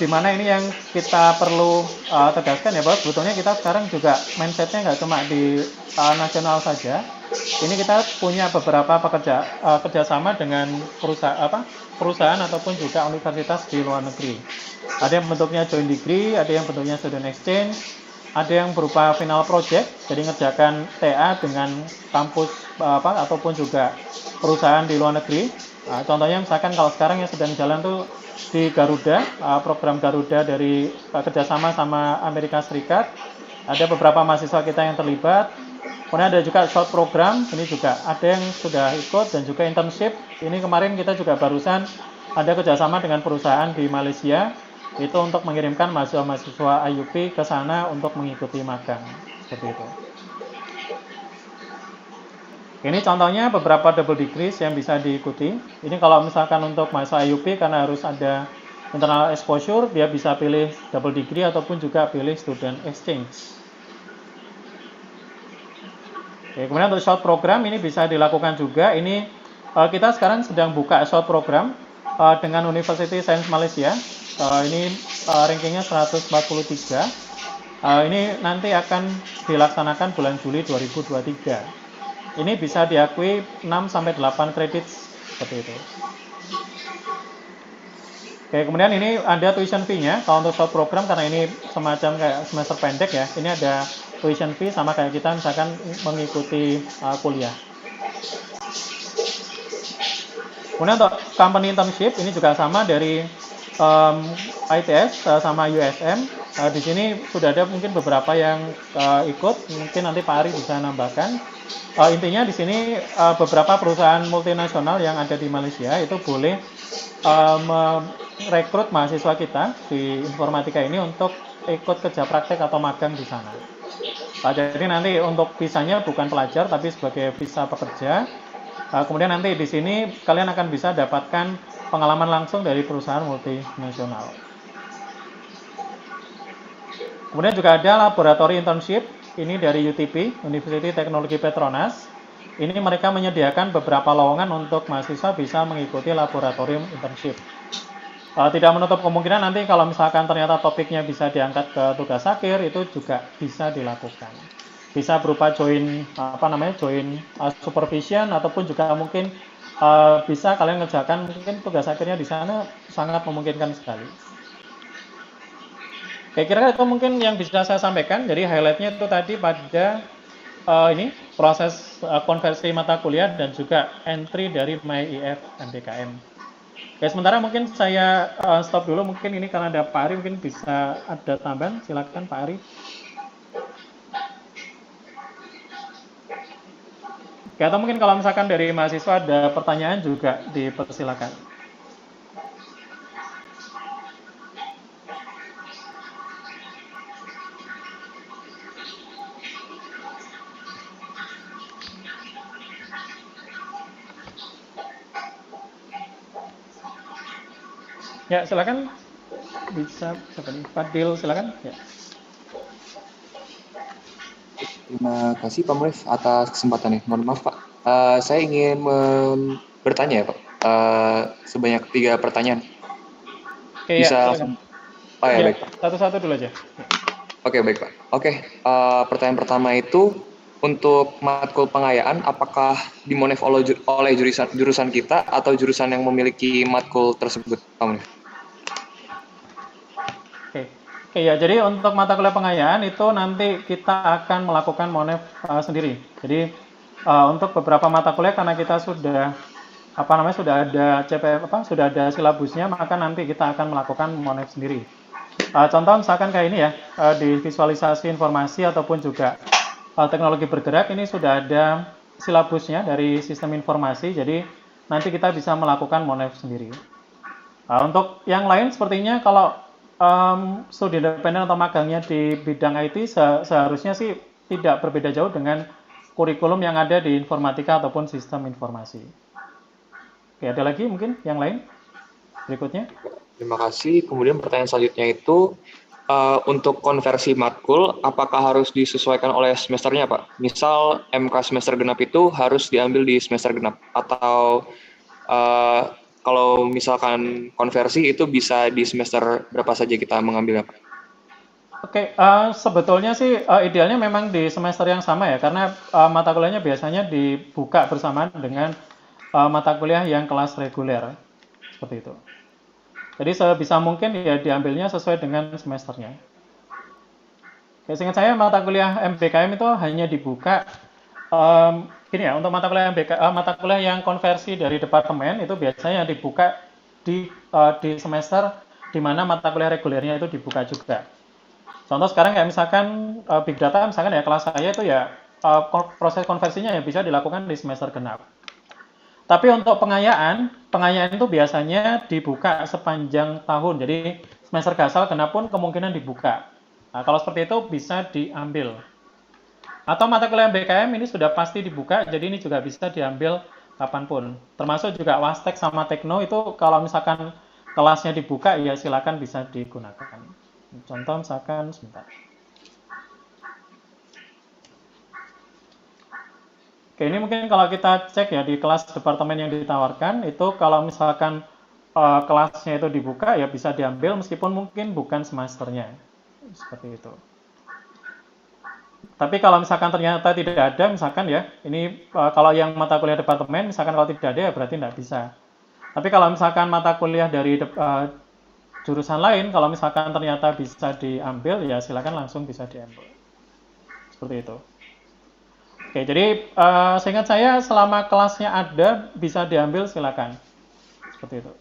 di mana ini yang kita perlu tegaskan ya, bahwa sebetulnya kita sekarang juga mindsetnya nggak cuma di nasional saja. Ini kita punya beberapa kerjasama dengan perusahaan ataupun juga universitas di luar negeri. Ada yang bentuknya joint degree, ada yang bentuknya student exchange, ada yang berupa final project, jadi ngerjakan TA dengan kampus ataupun juga perusahaan di luar negeri. Contohnya misalkan kalau sekarang yang sedang jalan tuh di Garuda, program Garuda dari kerjasama sama Amerika Serikat. Ada beberapa mahasiswa kita yang terlibat. Kemudian ada juga short program, ini juga ada yang sudah ikut, dan juga internship. Ini kemarin kita juga barusan ada kerjasama dengan perusahaan di Malaysia, itu untuk mengirimkan mahasiswa-mahasiswa IUP ke sana untuk mengikuti magang, seperti itu. Ini contohnya beberapa double degrees yang bisa diikuti. Ini kalau misalkan untuk mahasiswa IUP karena harus ada internal exposure, dia bisa pilih double degree ataupun juga pilih student exchange. Oke, kemudian untuk short program ini bisa dilakukan juga. Ini kita sekarang sedang buka short program dengan University Science Malaysia. Ini rankingnya 143. Ini nanti akan dilaksanakan bulan Juli 2023. Ini bisa diakui 6-8 kredit seperti itu. Oke, kemudian ini ada tuition fee-nya. Kalau untuk short program karena ini semacam kayak semester pendek ya, ini ada tuition fee sama kayak kita misalkan mengikuti kuliah. Kemudian untuk company internship ini juga sama dari ITS sama USM. Di sini sudah ada mungkin beberapa yang ikut, mungkin nanti Pak Ari bisa nambahkan. Intinya di sini beberapa perusahaan multinasional yang ada di Malaysia itu boleh merekrut mahasiswa kita di informatika ini untuk ikut kerja praktek atau magang di sana. Jadi nanti untuk visanya bukan pelajar tapi sebagai visa pekerja. Kemudian nanti di sini kalian akan bisa dapatkan pengalaman langsung dari perusahaan multinasional. Kemudian juga ada laboratori internship. Ini dari UTP, University Teknologi Petronas. Ini mereka menyediakan beberapa lowongan untuk mahasiswa bisa mengikuti laboratorium internship. Tidak menutup kemungkinan nanti kalau misalkan ternyata topiknya bisa diangkat ke tugas akhir, itu juga bisa dilakukan. Bisa berupa join supervision ataupun juga mungkin bisa kalian ngerjakan mungkin tugas akhirnya di sana, sangat memungkinkan sekali. Kira-kira itu mungkin yang bisa saya sampaikan. Jadi highlightnya itu tadi pada ini proses konversi mata kuliah dan juga entry dari MyIF MBKM. Oke, sementara mungkin saya stop dulu. Mungkin ini karena ada Pak Ari, mungkin bisa ada tambahan. Silakan Pak Ari. Oke, atau mungkin kalau misalkan dari mahasiswa ada pertanyaan juga dipersilakan. Ya, silakan. Bisa seperti Fadil, silakan. Ya. Terima kasih Pak Mulif atas kesempatannya. Mohon maaf Pak, saya ingin bertanya ya Pak, sebanyak 3 pertanyaan. Oke, bisa ya, langsung? Oh ya, baik Pak. Satu-satu dulu aja. Oke, baik Pak. Oke, pertanyaan pertama itu untuk matkul pengayaan, apakah dimonif oleh jurusan kita atau jurusan yang memiliki matkul tersebut, Pak Mulif? Oke ya, jadi untuk mata kuliah pengayaan itu nanti kita akan melakukan monef sendiri. Jadi untuk beberapa mata kuliah karena kita sudah sudah ada CPF sudah ada silabusnya, maka nanti kita akan melakukan monef sendiri. Contoh misalkan kayak ini ya, di visualisasi informasi ataupun juga teknologi bergerak ini sudah ada silabusnya dari sistem informasi, jadi nanti kita bisa melakukan monef sendiri. Untuk yang lain sepertinya kalau studi independen atau magangnya di bidang IT seharusnya sih tidak berbeda jauh dengan kurikulum yang ada di informatika ataupun sistem informasi. Oke, ada lagi mungkin yang lain berikutnya? Terima kasih. Kemudian pertanyaan selanjutnya itu untuk konversi matkul, apakah harus disesuaikan oleh semesternya Pak? Misal MK semester genap itu harus diambil di semester genap atau Kalau misalkan konversi itu bisa di semester berapa saja kita mengambilnya, Pak? Oke, sebetulnya sih idealnya memang di semester yang sama ya, karena mata kuliahnya biasanya dibuka bersamaan dengan mata kuliah yang kelas reguler, seperti itu. Jadi sebisa mungkin ya diambilnya sesuai dengan semesternya. Oke, seingat saya mata kuliah MBKM itu hanya dibuka gini ya, untuk mata kuliah yang konversi dari departemen itu biasanya dibuka di semester di mana mata kuliah regulernya itu dibuka juga. Contoh sekarang kayak misalkan big data, misalkan ya kelas saya itu ya proses konversinya ya bisa dilakukan di semester genap. Tapi untuk pengayaan itu biasanya dibuka sepanjang tahun. Jadi semester gasal genap pun kemungkinan dibuka. Nah, kalau seperti itu bisa diambil. Atau mata kuliah BKM ini sudah pasti dibuka, jadi ini juga bisa diambil kapanpun. Termasuk juga Wastek sama Tekno itu kalau misalkan kelasnya dibuka ya silakan bisa digunakan. Contoh misalkan sebentar. Oke, ini mungkin kalau kita cek ya di kelas departemen yang ditawarkan itu kalau misalkan kelasnya itu dibuka ya bisa diambil meskipun mungkin bukan semesternya. Seperti itu. Tapi kalau misalkan ternyata tidak ada, misalkan ya, ini kalau yang mata kuliah departemen, misalkan kalau tidak ada ya berarti tidak bisa. Tapi kalau misalkan mata kuliah dari jurusan lain, kalau misalkan ternyata bisa diambil, ya silakan langsung bisa diambil. Seperti itu. Oke, jadi seingat saya selama kelasnya ada, bisa diambil silakan. Seperti itu.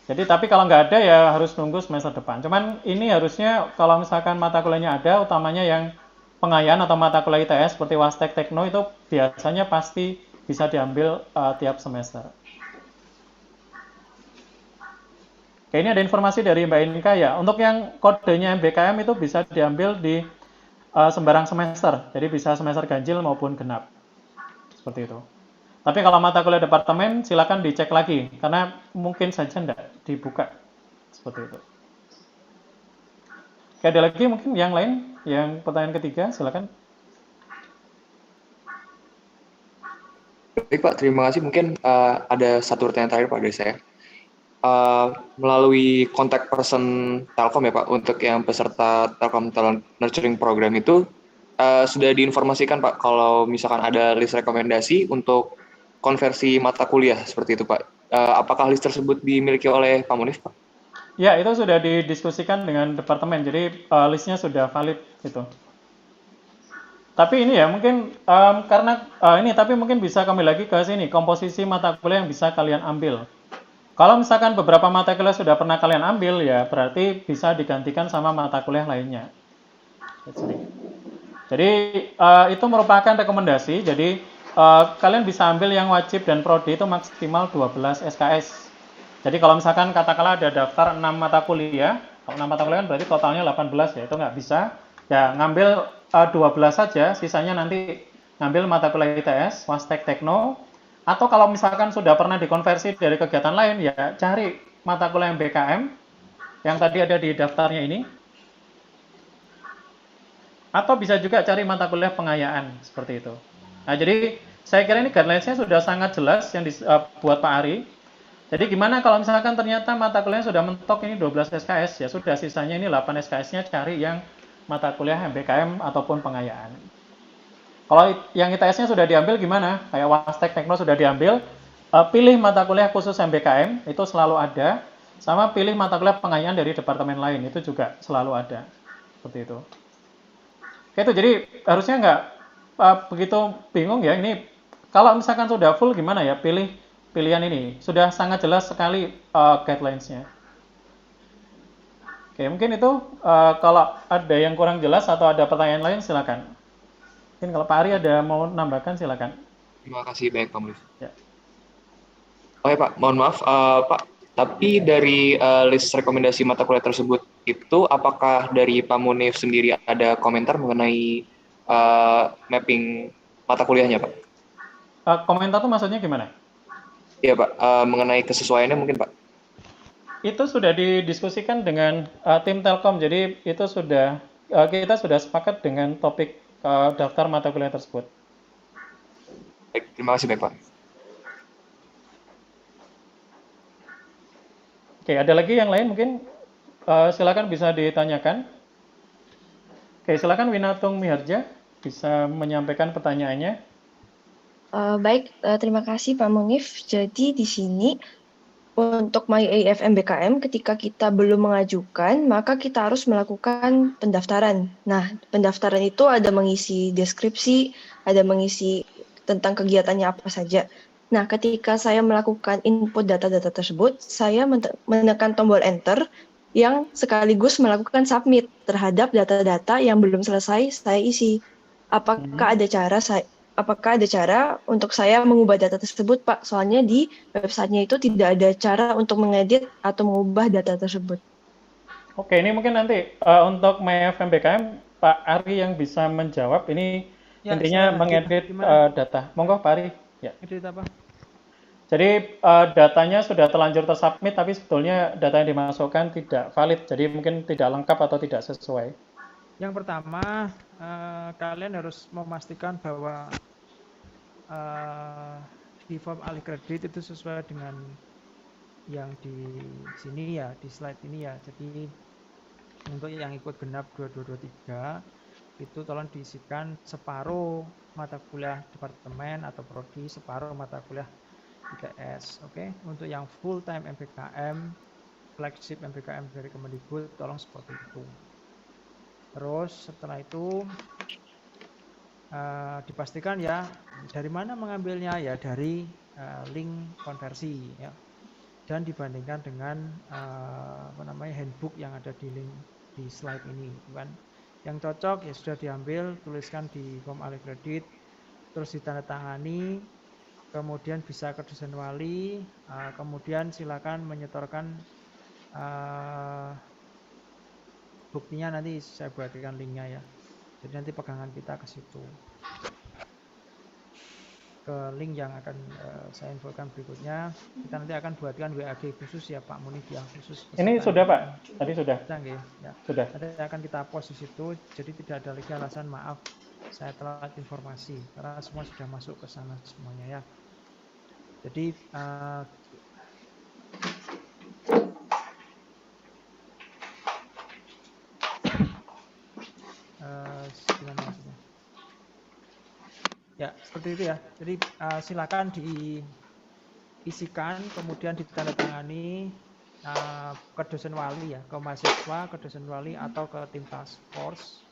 Jadi tapi kalau nggak ada ya harus nunggu semester depan. Cuman ini harusnya kalau misalkan mata kuliahnya ada, utamanya yang pengayaan atau mata kuliah ITS seperti Wastek Tekno itu biasanya pasti bisa diambil tiap semester. Oke, ini ada informasi dari Mbak Inka ya. Untuk yang kodenya MBKM itu bisa diambil di sembarang semester. Jadi bisa semester ganjil maupun genap. Seperti itu. Tapi kalau mata kuliah departemen silakan dicek lagi karena mungkin saja tidak dibuka. Seperti itu. Oke, ada lagi mungkin yang lain, yang pertanyaan ketiga, silakan. Baik Pak, terima kasih. Mungkin ada satu pertanyaan terakhir Pak dari saya. Melalui kontak person Telkom ya Pak, untuk yang peserta Telkom Talent Nurturing Program itu sudah diinformasikan Pak kalau misalkan ada list rekomendasi untuk konversi mata kuliah seperti itu Pak. Apakah list tersebut dimiliki oleh Pak Munif Pak? Ya, itu sudah didiskusikan dengan departemen, jadi listnya sudah valid gitu. Tapi ini ya mungkin karena tapi mungkin bisa kembali lagi ke sini komposisi mata kuliah yang bisa kalian ambil. Kalau misalkan beberapa mata kuliah sudah pernah kalian ambil ya berarti bisa digantikan sama mata kuliah lainnya. Jadi itu merupakan rekomendasi. Jadi kalian bisa ambil yang wajib dan prodi itu maksimal 12 SKS. Jadi kalau misalkan katakanlah ada daftar 6 mata kuliah, kalau 6 mata kuliah kan berarti totalnya 18 ya, itu nggak bisa. Ya ngambil 12 saja, sisanya nanti ngambil mata kuliah ITS, Wastek Tekno, atau kalau misalkan sudah pernah dikonversi dari kegiatan lain, ya cari mata kuliah yang BKM, yang tadi ada di daftarnya ini, atau bisa juga cari mata kuliah pengayaan, seperti itu. Nah, jadi saya kira ini guidelines-nya sudah sangat jelas yang dibuat Pak Ari. Jadi gimana kalau misalkan ternyata mata kuliahnya sudah mentok ini 12 SKS, ya sudah sisanya ini 8 SKS-nya cari yang mata kuliah MBKM ataupun pengayaan. Kalau yang ITS-nya sudah diambil gimana? Kayak Wastek Tekno sudah diambil, pilih mata kuliah khusus MBKM, itu selalu ada, sama pilih mata kuliah pengayaan dari departemen lain, itu juga selalu ada. Seperti itu. Oke, itu jadi harusnya nggak begitu bingung ya, ini kalau misalkan sudah full gimana ya, pilih pilihan ini. Sudah sangat jelas sekali guidelines-nya. Oke, mungkin itu kalau ada yang kurang jelas atau ada pertanyaan lain silakan. Mungkin kalau Pak Ari ada mau nambahkan silakan. Terima kasih banyak Pak Munif. Ya. Oke Pak, mohon maaf Pak, tapi dari list rekomendasi mata kuliah tersebut itu apakah dari Pak Munif sendiri ada komentar mengenai mapping mata kuliahnya Pak? Komentar tuh maksudnya gimana? Iya Pak, mengenai kesesuaiannya mungkin Pak. Itu sudah didiskusikan dengan tim Telkom, jadi itu sudah kita sudah sepakat dengan topik daftar mata kuliah tersebut. Baik, terima kasih Pak. Oke, ada lagi yang lain mungkin silakan bisa ditanyakan. Oke, silakan Winatung Miharja bisa menyampaikan pertanyaannya. Baik, terima kasih Pak Munif. Jadi di sini untuk MyAFMBKM ketika kita belum mengajukan, maka kita harus melakukan pendaftaran. Nah, pendaftaran itu ada mengisi deskripsi, ada mengisi tentang kegiatannya apa saja. Nah, ketika saya melakukan input data-data tersebut, saya menekan tombol enter yang sekaligus melakukan submit terhadap data-data yang belum selesai saya isi. Apakah ada cara apakah ada cara untuk saya mengubah data tersebut, Pak? Soalnya di websitenya itu tidak ada cara untuk mengedit atau mengubah data tersebut. Oke, ini mungkin nanti untuk MyFMBKM Pak Ari yang bisa menjawab. Ini Ya, intinya saya mengedit gimana? data. Monggo Pak Ari. Ya. Edit apa? Jadi datanya sudah terlanjur tersubmit, tapi sebetulnya data yang dimasukkan tidak valid. Jadi mungkin tidak lengkap atau tidak sesuai. Yang pertama, kalian harus memastikan bahwa di form alih kredit itu sesuai dengan yang di sini ya, di slide ini ya. Jadi untuk yang ikut genap 2223 itu tolong diisikan separuh mata kuliah departemen atau prodi, separuh mata kuliah ITS. Oke. Untuk yang full time MPKM, flagship MPKM dari Kemendikbud tolong seperti itu. Terus setelah itu dipastikan ya dari mana mengambilnya ya dari link konversi ya, dan dibandingkan dengan handbook yang ada di link di slide ini kan. Yang cocok ya sudah diambil, tuliskan di form alih kredit, terus ditandatangani, kemudian bisa ke dosen wali, kemudian silakan menyetorkan buktinya, nanti saya buatkan linknya ya. Jadi nanti pegangan kita ke situ, ke link yang akan saya infokan berikutnya. Kita nanti akan buatkan WAG khusus ya Pak Munif yang khusus peserta. Ini sudah Pak, tadi sudah. Canggih ya. Sudah. Nanti akan kita post di situ. Jadi tidak ada lagi alasan maaf saya telat informasi karena semua sudah masuk ke sana semuanya ya. Jadi gimana maksudnya? Ya seperti itu ya. Jadi silakan diisikan, kemudian ditandatangani ke dosen wali ya, ke mahasiswa, ke dosen wali atau ke tim task force.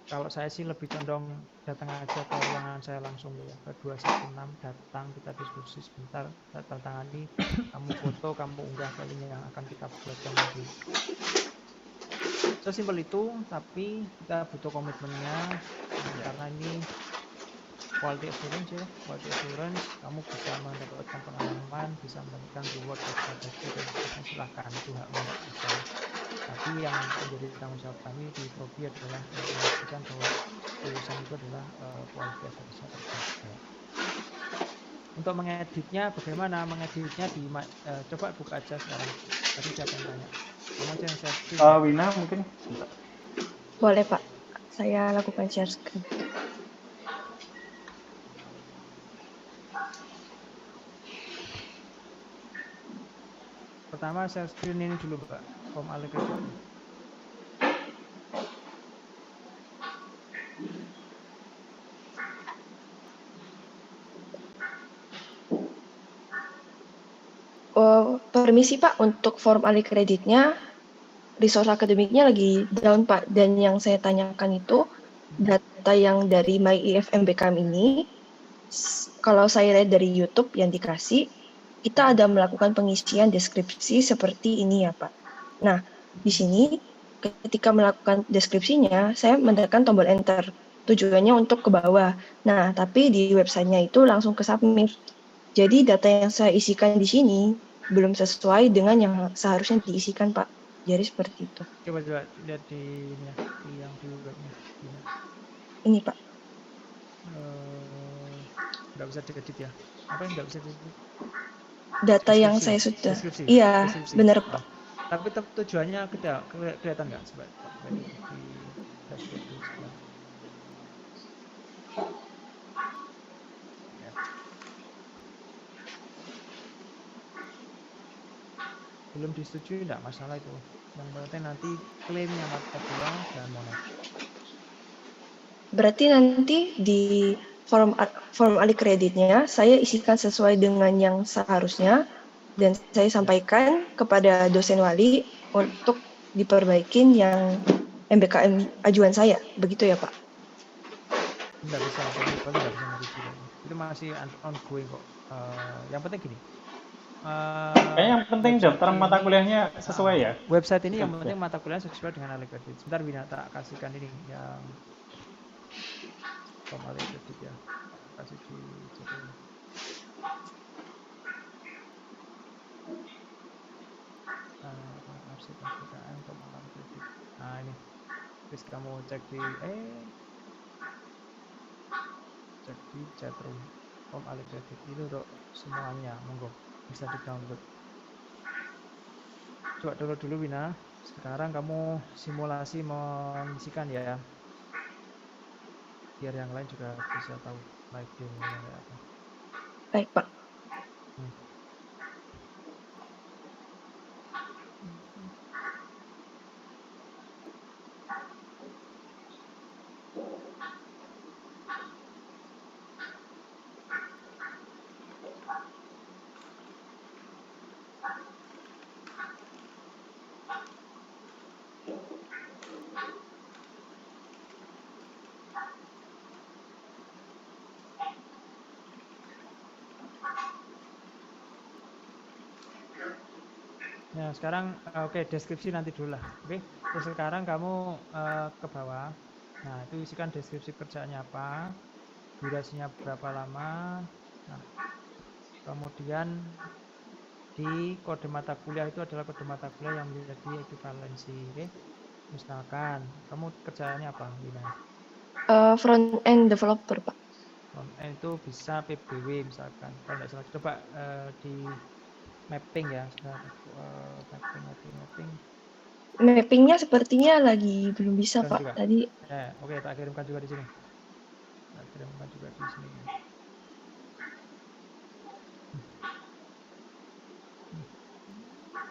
Kalau saya sih lebih condong datang aja ke ruangan saya langsung ya, ke 216, datang, kita diskusi sebentar, saya tandatangani, kamu foto, kamu unggah ke link yang akan kita buatkan nanti. Sesimpel itu, tapi kita butuh komitmennya karena ini quality assurance ya, quality assurance, kamu bisa mendapatkan pengalaman, bisa mendapatkan reward dari dan silahkan, itu hakmu bisa. Tapi yang menjadi tanggung jawab kami di Prodi adalah memastikan bahwa lulusan itu adalah quality assurance terjaga. Untuk mengeditnya bagaimana? Mengeditnya coba buka aja sekarang. Tadi siapa yang tanya? Kamu aja yang share screen. Wina mungkin. Boleh Pak, saya lakukan share screen. Pertama share screen ini dulu Pak, form alih kredit. Permisi Pak, untuk form alih kreditnya, resource akademiknya lagi down Pak, dan yang saya tanyakan itu data yang dari MyIFMBKM ini, kalau saya lihat dari YouTube yang dikasih, kita ada melakukan pengisian deskripsi seperti ini ya Pak. Nah, di sini ketika melakukan deskripsinya, saya menekan tombol enter. Tujuannya untuk ke bawah. Nah, tapi di websitenya itu langsung ke submit. Jadi data yang saya isikan di sini belum sesuai dengan yang seharusnya diisikan Pak. Jadi seperti itu. Coba lihat di ini ya, di yang di webnya. Ini Pak. Nggak bisa diedit ya? Apa yang nggak bisa diedit? Data deskripsi. Yang saya sudah. Deskripsi. Iya, deskripsi. benar Pak. Tapi tujuannya kelihatan nggak? Coba di dashboard di sebelah. belum disetujui enggak masalah itu. Yang penting nanti klaimnya mata kuliah dan Monef. Berarti nanti di form alih kreditnya saya isikan sesuai dengan yang seharusnya dan saya sampaikan kepada dosen wali untuk diperbaikin yang MBKM ajuan saya. Begitu ya, Pak? Enggak bisa, dosen wali enggak bisa menyetujui kok. Itu masih ongoing kok. Yang penting gini. Kayaknya yang penting Website daftar mata ini kuliahnya sesuai ya. website ini Gitu yang ya. penting mata kuliah sesuai dengan alih kredit. Sebentar Wina tak kasihkan ini yang form alih kredit ya. Tak kasih di chat ini. Arsip SBKM form alih kredit. Nah ini, please kamu cek di cek di chatroom form alih kredit ini untuk semuanya, monggo bisa di download. Coba download dulu Wina. Sekarang kamu simulasi mengisikan ya, biar yang lain juga bisa tahu live demo-nya kayak apa. Baik, Pak. Nah, sekarang oke, deskripsi nanti dulu lah. Oke. Terus sekarang kamu ke bawah. Nah, itu isikan deskripsi kerjaannya apa, durasinya berapa lama. Nah, kemudian di kode mata kuliah itu adalah kode mata kuliah yang menjadi ekivalensi. Oke. Misalkan kamu kerjaannya apa, Wina? Front end developer, Pak. Front end itu bisa PBW misalkan. Kalau tidak salah, coba di mapping ya, sudah mapping. Mappingnya sepertinya lagi belum bisa, Dan Pak. juga. Tadi Oke, tak kirimkan juga di sini. Tak kirimkan juga di sini.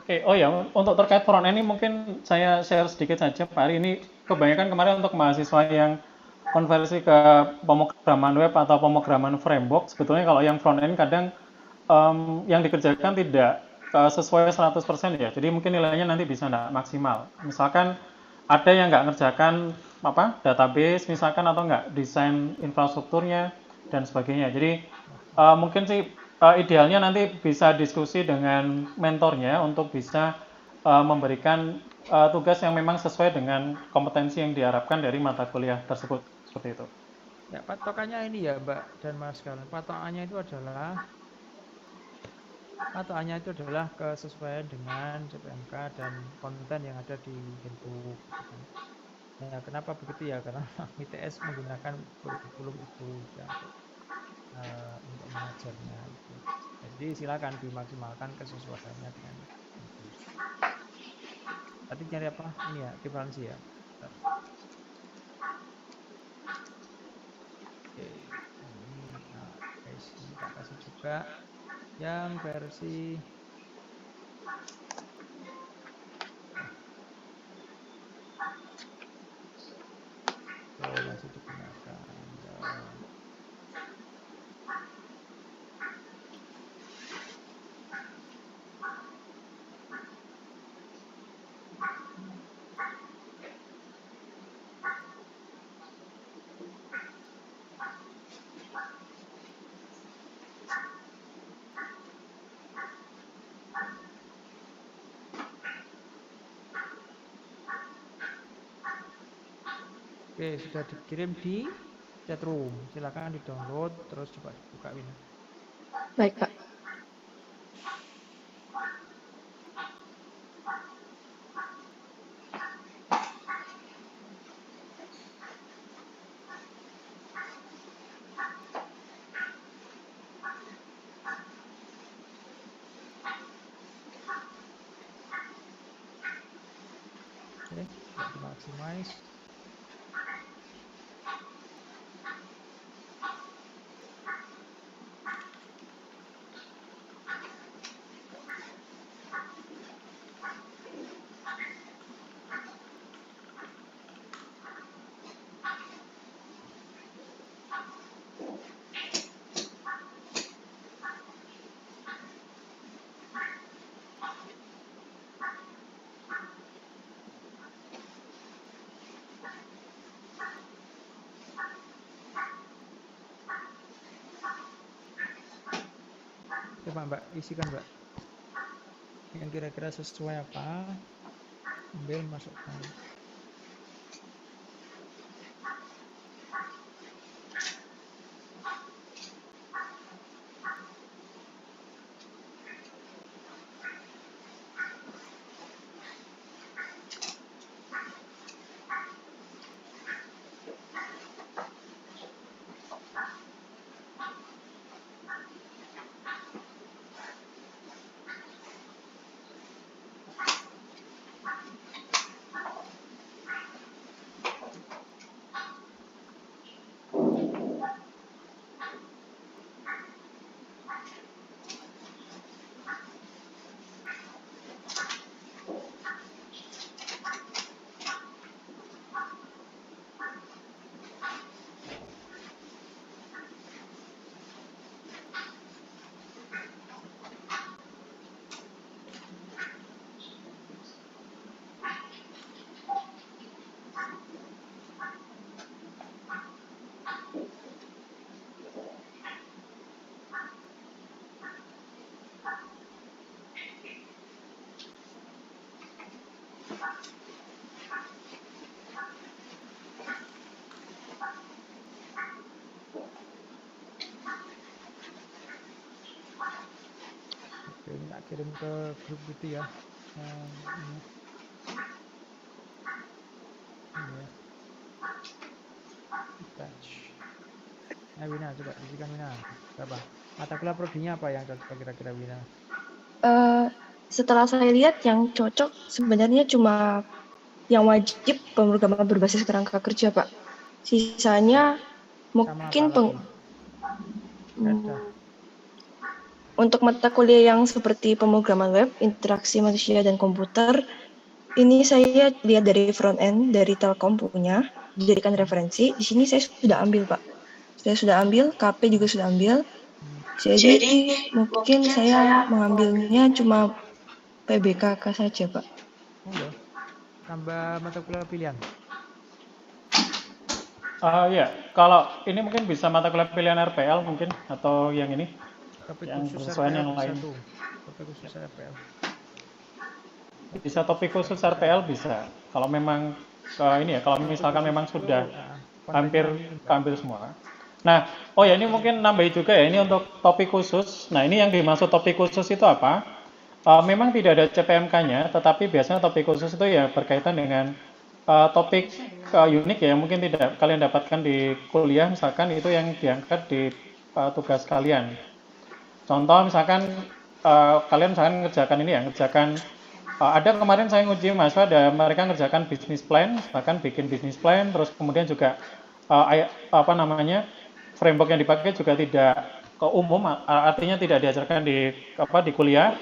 Oke, oh ya, untuk terkait front end ini mungkin saya share sedikit saja Pak Ari. Ini kebanyakan kemarin untuk mahasiswa yang konversi ke pemrograman web atau pemrograman framework, sebetulnya kalau yang front end kadang yang dikerjakan tidak sesuai 100% ya. Jadi mungkin nilainya nanti bisa nggak maksimal. Misalkan ada yang nggak ngerjakan database misalkan atau nggak desain infrastrukturnya dan sebagainya. Jadi mungkin sih idealnya nanti bisa diskusi dengan mentornya untuk bisa memberikan tugas yang memang sesuai dengan kompetensi yang diharapkan dari mata kuliah tersebut, seperti itu. Ya, patokannya ini ya Mbak dan Mas kalian. Patokannya itu adalah kesesuaian dengan CPMK dan konten yang ada di handbook. Gitu kan. Nah, kenapa begitu ya? Karena ITS menggunakan kurikulum itu ya, untuk mengajarnya. Gitu. Jadi silakan dimaksimalkan kesesuaiannya dengan handbook. Tadi cari apa? Ini ya, equivalency ya. Bentar. Oke, ini guys, ini tak kasih juga yang versi masih digunakan ya. Oke, sudah dikirim di chatroom. Silakan di-download terus coba dibuka Wina. baik, Pak. Oke, coba di-maximize. Coba Mbak isikan Mbak. Yang kira-kira sesuai apa? Ambil masukkan. Oke, ini tak kirim ke grup gitu ya. Ini ya. Attach. Wina, coba isikan Wina. Berapa? Mata kuliah prodinya apa yang cocok kira-kira Wina? Setelah saya lihat yang cocok sebenarnya cuma yang wajib pemrograman berbasis kerangka kerja, Pak. Sisanya Sama mungkin apa lagi? Nggak ada. untuk mata kuliah yang seperti pemrograman web, interaksi manusia dan komputer, ini saya lihat dari front end, dari Telkom punya, dijadikan referensi. Di sini saya sudah ambil, Pak. Saya sudah ambil, KP juga sudah ambil. Jadi mungkin saya mengambilnya cuma PBKK saja, Pak. Oh ya. Tambah mata kuliah pilihan. Ya, kalau ini mungkin bisa mata kuliah pilihan RPL mungkin atau yang ini, Topik yang khusus bersesuaian RPL yang bisa lain. tuh. Topik khusus RPL. Bisa topik khusus RPL bisa. Kalau memang ini ya, kalau misalkan memang sudah hampir ambil semua. Nah, oh ya ini mungkin nambahin juga ya, ini untuk topik khusus. Nah, ini yang dimaksud topik khusus itu apa? Memang tidak ada CPMK-nya, tetapi biasanya topik khusus itu ya berkaitan dengan topik unik ya, mungkin tidak kalian dapatkan di kuliah, misalkan itu yang diangkat di tugas kalian. Contoh misalkan kalian misalkan ngerjakan ini ya, ngerjakan ada kemarin saya nguji mahasiswa, ada mereka ngerjakan bisnis plan, bahkan bikin bisnis plan, terus kemudian juga apa namanya framework yang dipakai juga tidak ke umum, artinya tidak diajarkan di kuliah.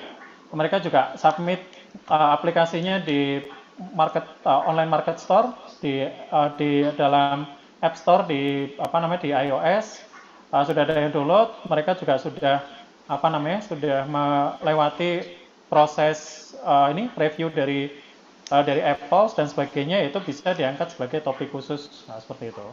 Mereka juga submit aplikasinya di online market store di dalam App Store di iOS. Sudah ada yang download, mereka juga sudah sudah melewati proses ini review dari Apple dan sebagainya, itu bisa diangkat sebagai topik khusus seperti itu.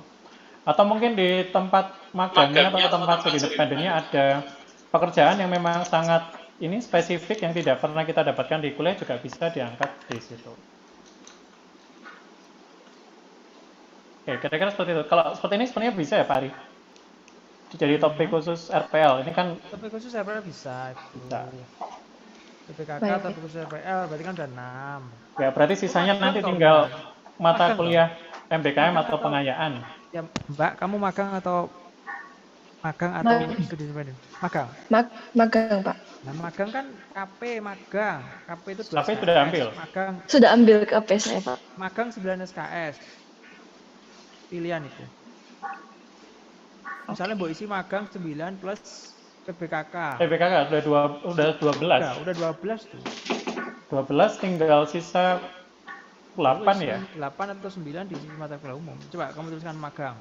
Atau mungkin di tempat magangnya atau tempat studi independennya ada pekerjaan yang memang sangat ini spesifik yang tidak pernah kita dapatkan di kuliah, juga bisa diangkat di situ. Oke, kira-kira seperti itu. Kalau seperti ini sebenarnya bisa ya Pak Ari? Jadi topik khusus RPL ini kan topik khusus RPL bisa itu. Bisa. PPKK topik khusus RPL berarti kan udah 6. Ya, berarti sisanya nanti tinggal mata kuliah MBKM atau pengayaan. Ya, Mbak, kamu magang atau studi independen? Magang. Magang, Pak. Nah, magang kan KP magang. KP itu 2 KP SKS. sudah ambil. Magang. Sudah ambil KP saya, Pak. Magang 9 SKS. Pilihan itu. Misalnya Mbak isi magang 9 plus PPKK. PPKK udah 12. Udah 12 tuh. 12 tinggal sisa 8 ya? 8 atau 9 di mata kuliah umum. Coba kamu tuliskan magang.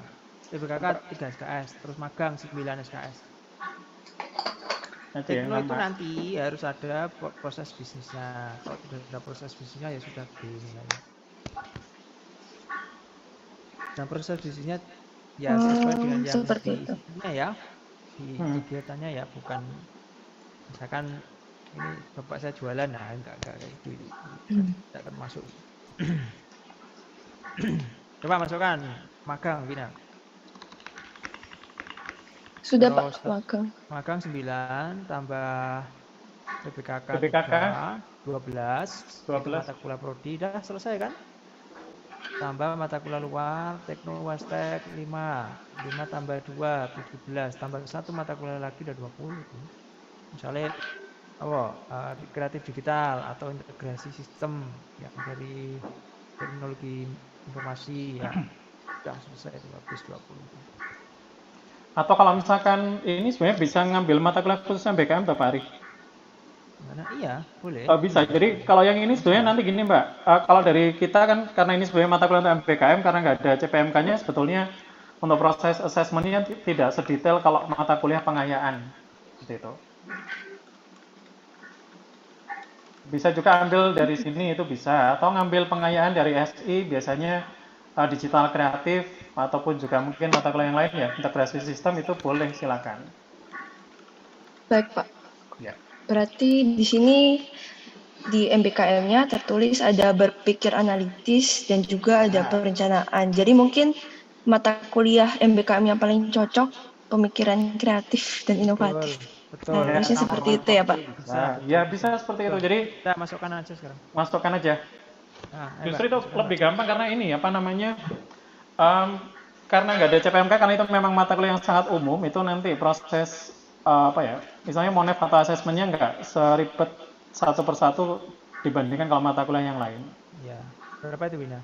PPKK 3 SKS, terus magang 9 SKS. Tekno itu nanti harus ada proses bisnisnya. Kalau sudah ada proses bisnisnya ya sudah B nilainya. Dan proses bisnisnya ya sesuai dengan yang seperti itu. ya di kegiatannya ya, bukan Misalkan ini bapak saya jualan, nah enggak kayak gitu. Tidak termasuk. Coba masukkan magang, Wina. Sudah Terus Pak, magang. magang 9 tambah PPKK PPKK 3, 12. Itu 12. mata kuliah prodi, dah selesai kan? Tambah mata kuliah luar, tekno wastek 5. 5 tambah 2, 17. Tambah 1 mata kuliah lagi udah 20. Misalnya kreatif digital atau integrasi sistem yang dari teknologi informasi, ya udah selesai itu habis 20. Atau kalau misalkan ini sebenarnya bisa ngambil mata kuliah khususnya BKM Bapak Ari. Mana? Iya, boleh. Bisa. Iya. Jadi kalau yang ini sebenarnya Masalah. nanti gini Mbak, kalau dari kita kan karena ini sebenarnya mata kuliah untuk MBKM karena nggak ada CPMK-nya sebetulnya untuk proses assessment-nya tidak sedetail kalau mata kuliah pengayaan. Seperti itu. Bisa juga ambil dari sini itu bisa, atau ngambil pengayaan dari SI biasanya digital kreatif ataupun juga mungkin mata kuliah yang lain ya integrasi sistem itu boleh silakan. Baik Pak. Ya. Berarti di sini di MBKM-nya tertulis ada berpikir analitis dan juga ada perencanaan. Jadi mungkin mata kuliah MBKM yang paling cocok pemikiran kreatif dan inovatif. Betul. Harusnya Sama. seperti itu ya Pak. Bisa, Ya betul. bisa seperti itu. Betul. Jadi Kita masukkan aja sekarang. masukkan aja. Nah, Justru Mbak, itu masukkan, lebih Mbak. gampang karena ini apa namanya karena nggak ada CPMK karena itu memang mata kuliah yang sangat umum itu nanti proses apa ya misalnya monef atau asesmennya nggak seribet satu persatu dibandingkan kalau mata kuliah yang lain. Ya. Berapa itu, Wina?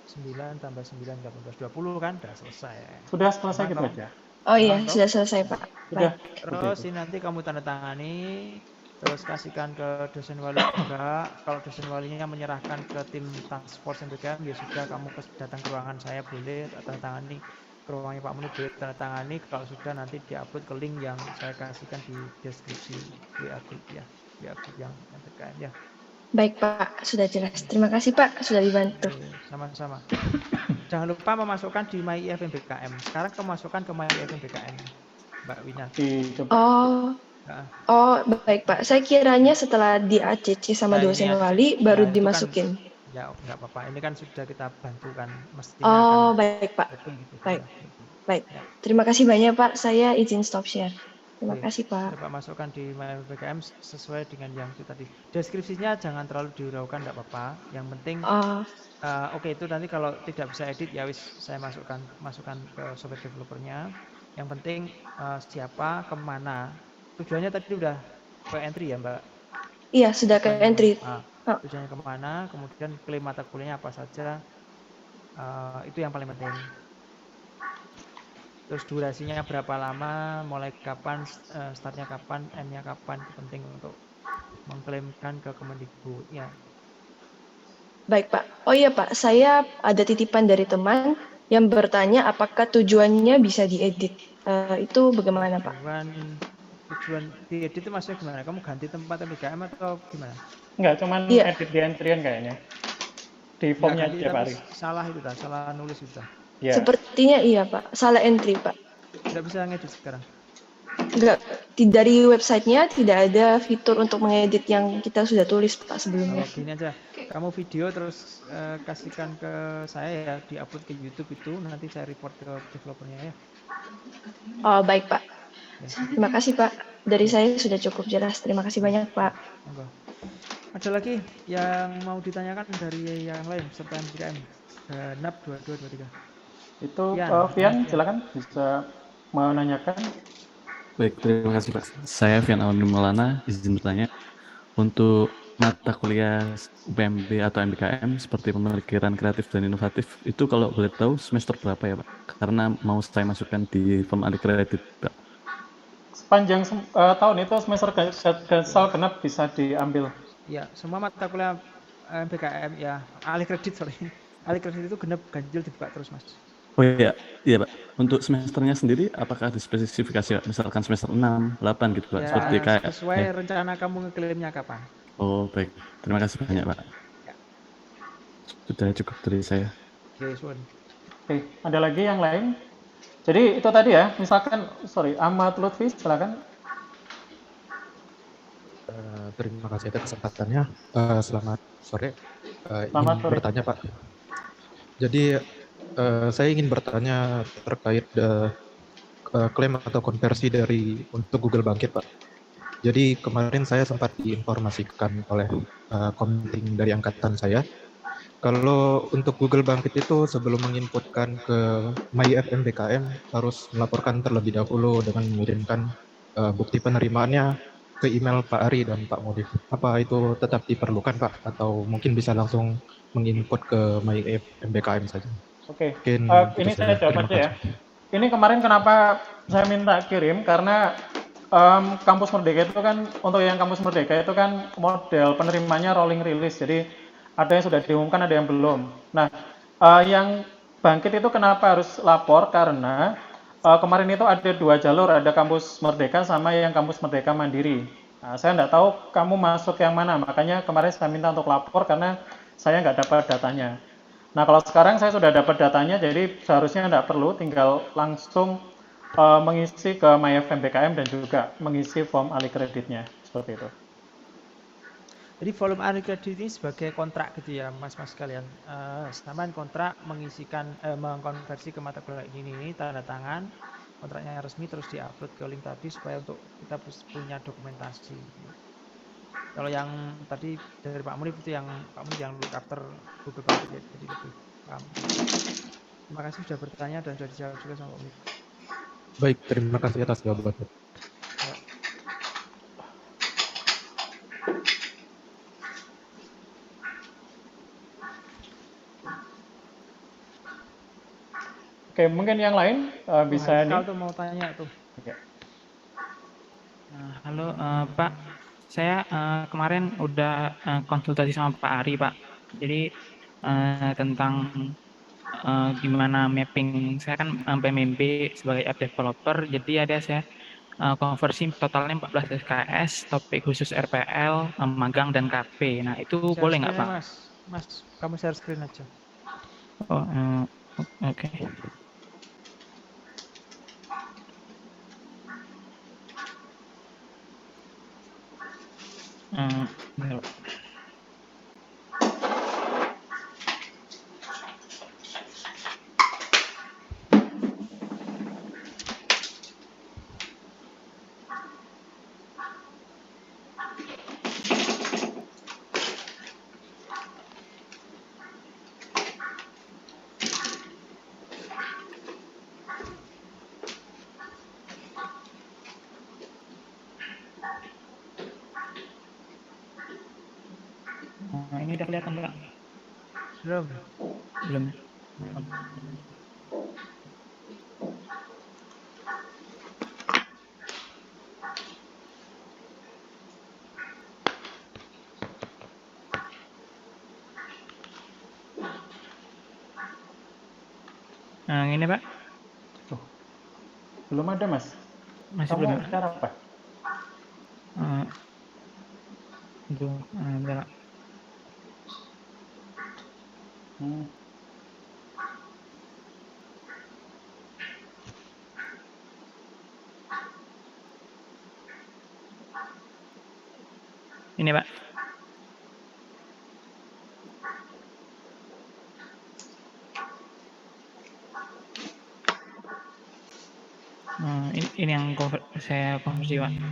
9 tambah 9, 18, 20 kan? Udah selesai. Sudah selesai Aman gitu toh? aja. Oh iya, Aman toh? sudah selesai Pak. Sudah. Baik. Terus ini nanti kamu tanda tangani, terus kasihkan ke dosen wali juga. Kalau dosen walinya menyerahkan ke tim task force MBKM, ya sudah kamu datang ke ruangan saya boleh tanda tangani, ke ruangnya Pak Munif boleh tanda tangani. Kalau sudah nanti diupload ke link yang saya kasihkan di deskripsi WA group ya, WA group yang MBKM ya. Baik Pak, sudah jelas. Terima kasih Pak, sudah dibantu. Oke, sama-sama. Jangan lupa memasukkan di MyIF MBKM. Sekarang kamu masukkan ke MyIF MBKM, Mbak Wina. Oh, baik Pak. Saya kiranya setelah di ACC sama dosen wali baru dimasukin. Ya, nggak apa-apa. Ini kan sudah kita bantu kan, mestinya Oh, akan baik Pak. gitu. Baik. Ya. Baik. Ya. Terima kasih banyak Pak. Saya izin stop share. Terima Oke. kasih Pak. Coba masukkan di MyBKM sesuai dengan yang itu tadi. Deskripsinya jangan terlalu diuraukan, nggak apa-apa. Yang penting oke, itu nanti kalau tidak bisa edit ya wis saya masukkan ke software developernya. Yang penting siapa, kemana. Tujuannya tadi udah ke entry ya Mbak? Iya, sudah ke entry. Tujuannya kemana, kemudian klaim mata kuliahnya apa saja, itu yang paling penting. Terus durasinya berapa lama, mulai kapan, startnya kapan, end-nya kapan, itu penting untuk mengklaimkan ke Kemendikbud ya. Baik Pak. Oh iya Pak, saya ada titipan dari teman yang bertanya apakah tujuannya bisa diedit. Itu bagaimana Pak? Tujuan diedit itu maksudnya gimana? Kamu ganti tempat MBKM atau gimana? Enggak, cuman edit di entryan kayaknya. Di formnya tiap hari. Salah itu salah nulis itu. Ya. Sepertinya iya Pak, salah entry Pak. Tidak bisa ngedit sekarang? Enggak, dari websitenya tidak ada fitur untuk mengedit yang kita sudah tulis Pak sebelumnya. Gini aja, kamu video terus kasihkan ke saya ya, di-upload ke YouTube itu, nanti saya report ke developernya ya. Oh baik Pak. Ya. Terima kasih Pak, dari saya sudah cukup jelas. Terima kasih banyak Pak. Enggak. Ada lagi yang mau ditanyakan dari yang lain serta MBKM? NAP 2223. Itu Vian, silakan bisa menanyakan. Baik, terima kasih Pak. Saya Vian Alhamdi Maulana, izin bertanya. Untuk mata kuliah UPMB atau MBKM seperti pemikiran kreatif dan inovatif, itu kalau boleh tahu semester berapa ya Pak? Karena mau saya masukkan di form kredit Pak. Sepanjang tahun itu semester genap bisa diambil. Ya, semua mata kuliah MBKM ya, alih kredit itu genap ganjil dibuka terus Mas. Oh iya Pak. Untuk semesternya sendiri, apakah ada spesifikasi, misalkan semester 6, 8 gitu Pak? Ya, seperti kayak sesuai rencana kamu ngeklaimnya kapan. Oh baik, terima kasih banyak Pak. Ya. Sudah cukup dari saya. Oke, ada lagi yang lain? Jadi itu tadi ya, misalkan, Ahmad Lutfi, silakan. terima kasih atas kesempatannya. Selamat sore. Selamat Ingin sore. bertanya, Pak. Jadi, saya ingin bertanya terkait klaim atau konversi untuk Google Bangkit, Pak. Jadi kemarin saya sempat diinformasikan oleh komting dari angkatan saya, kalau untuk Google Bangkit itu sebelum menginputkan ke MyFMBKM harus melaporkan terlebih dahulu dengan mengirimkan bukti penerimaannya ke email Pak Ari dan Pak Modif. Apa itu tetap diperlukan, Pak? Atau mungkin bisa langsung menginput ke MyFMBKM saja? Oke, Mungkin itu ini saya saja. jawab Terima aja ya. kasih. Ini kemarin kenapa saya minta kirim, karena Kampus Merdeka itu kan, untuk yang Kampus Merdeka itu kan model penerimanya rolling release, jadi ada yang sudah diumumkan, ada yang belum. Nah, yang Bangkit itu kenapa harus lapor, karena kemarin itu ada 2 jalur, ada Kampus Merdeka sama yang Kampus Merdeka Mandiri. Nah, saya nggak tahu kamu masuk yang mana, makanya kemarin saya minta untuk lapor karena saya nggak dapat datanya. Nah, kalau sekarang saya sudah dapat datanya, jadi seharusnya nggak perlu, tinggal langsung mengisi ke MyFMBKM dan juga mengisi form alih kreditnya, seperti itu. Jadi volume alih kredit ini sebagai kontrak gitu ya, mas-mas kalian. Samaan kontrak mengkonversi ke mata kuliah ini, tanda tangan, kontraknya yang resmi terus diupload ke link tadi supaya untuk kita punya dokumentasi. Kalau yang tadi dari Pak Munif itu yang look after Google Bangkit ya, jadi lebih paham. Terima kasih sudah bertanya dan sudah dijawab juga sama Pak Munif. Baik, terima kasih atas jawabannya. Ya. Oke, mungkin yang lain bisa Haikal nih. tuh mau tanya tuh. Oke. Halo Pak, saya kemarin udah konsultasi sama Pak Ari Pak. Jadi tentang gimana mapping, saya kan PMB sebagai app developer, jadi ada saya konversi totalnya 14 SKS, topik khusus RPL, magang dan KP. Nah itu Share boleh nggak screen Pak? Mas, kamu share screen aja. Oh oke. Bentar, Pak. Ini udah kelihatan Pak? Belum. Belum. Ini Pak? Belum ada, Mas. Masih Kamu belum. cara apa? Bentar, Pak. Ini Pak. Ini yang saya konversi Pak. Ini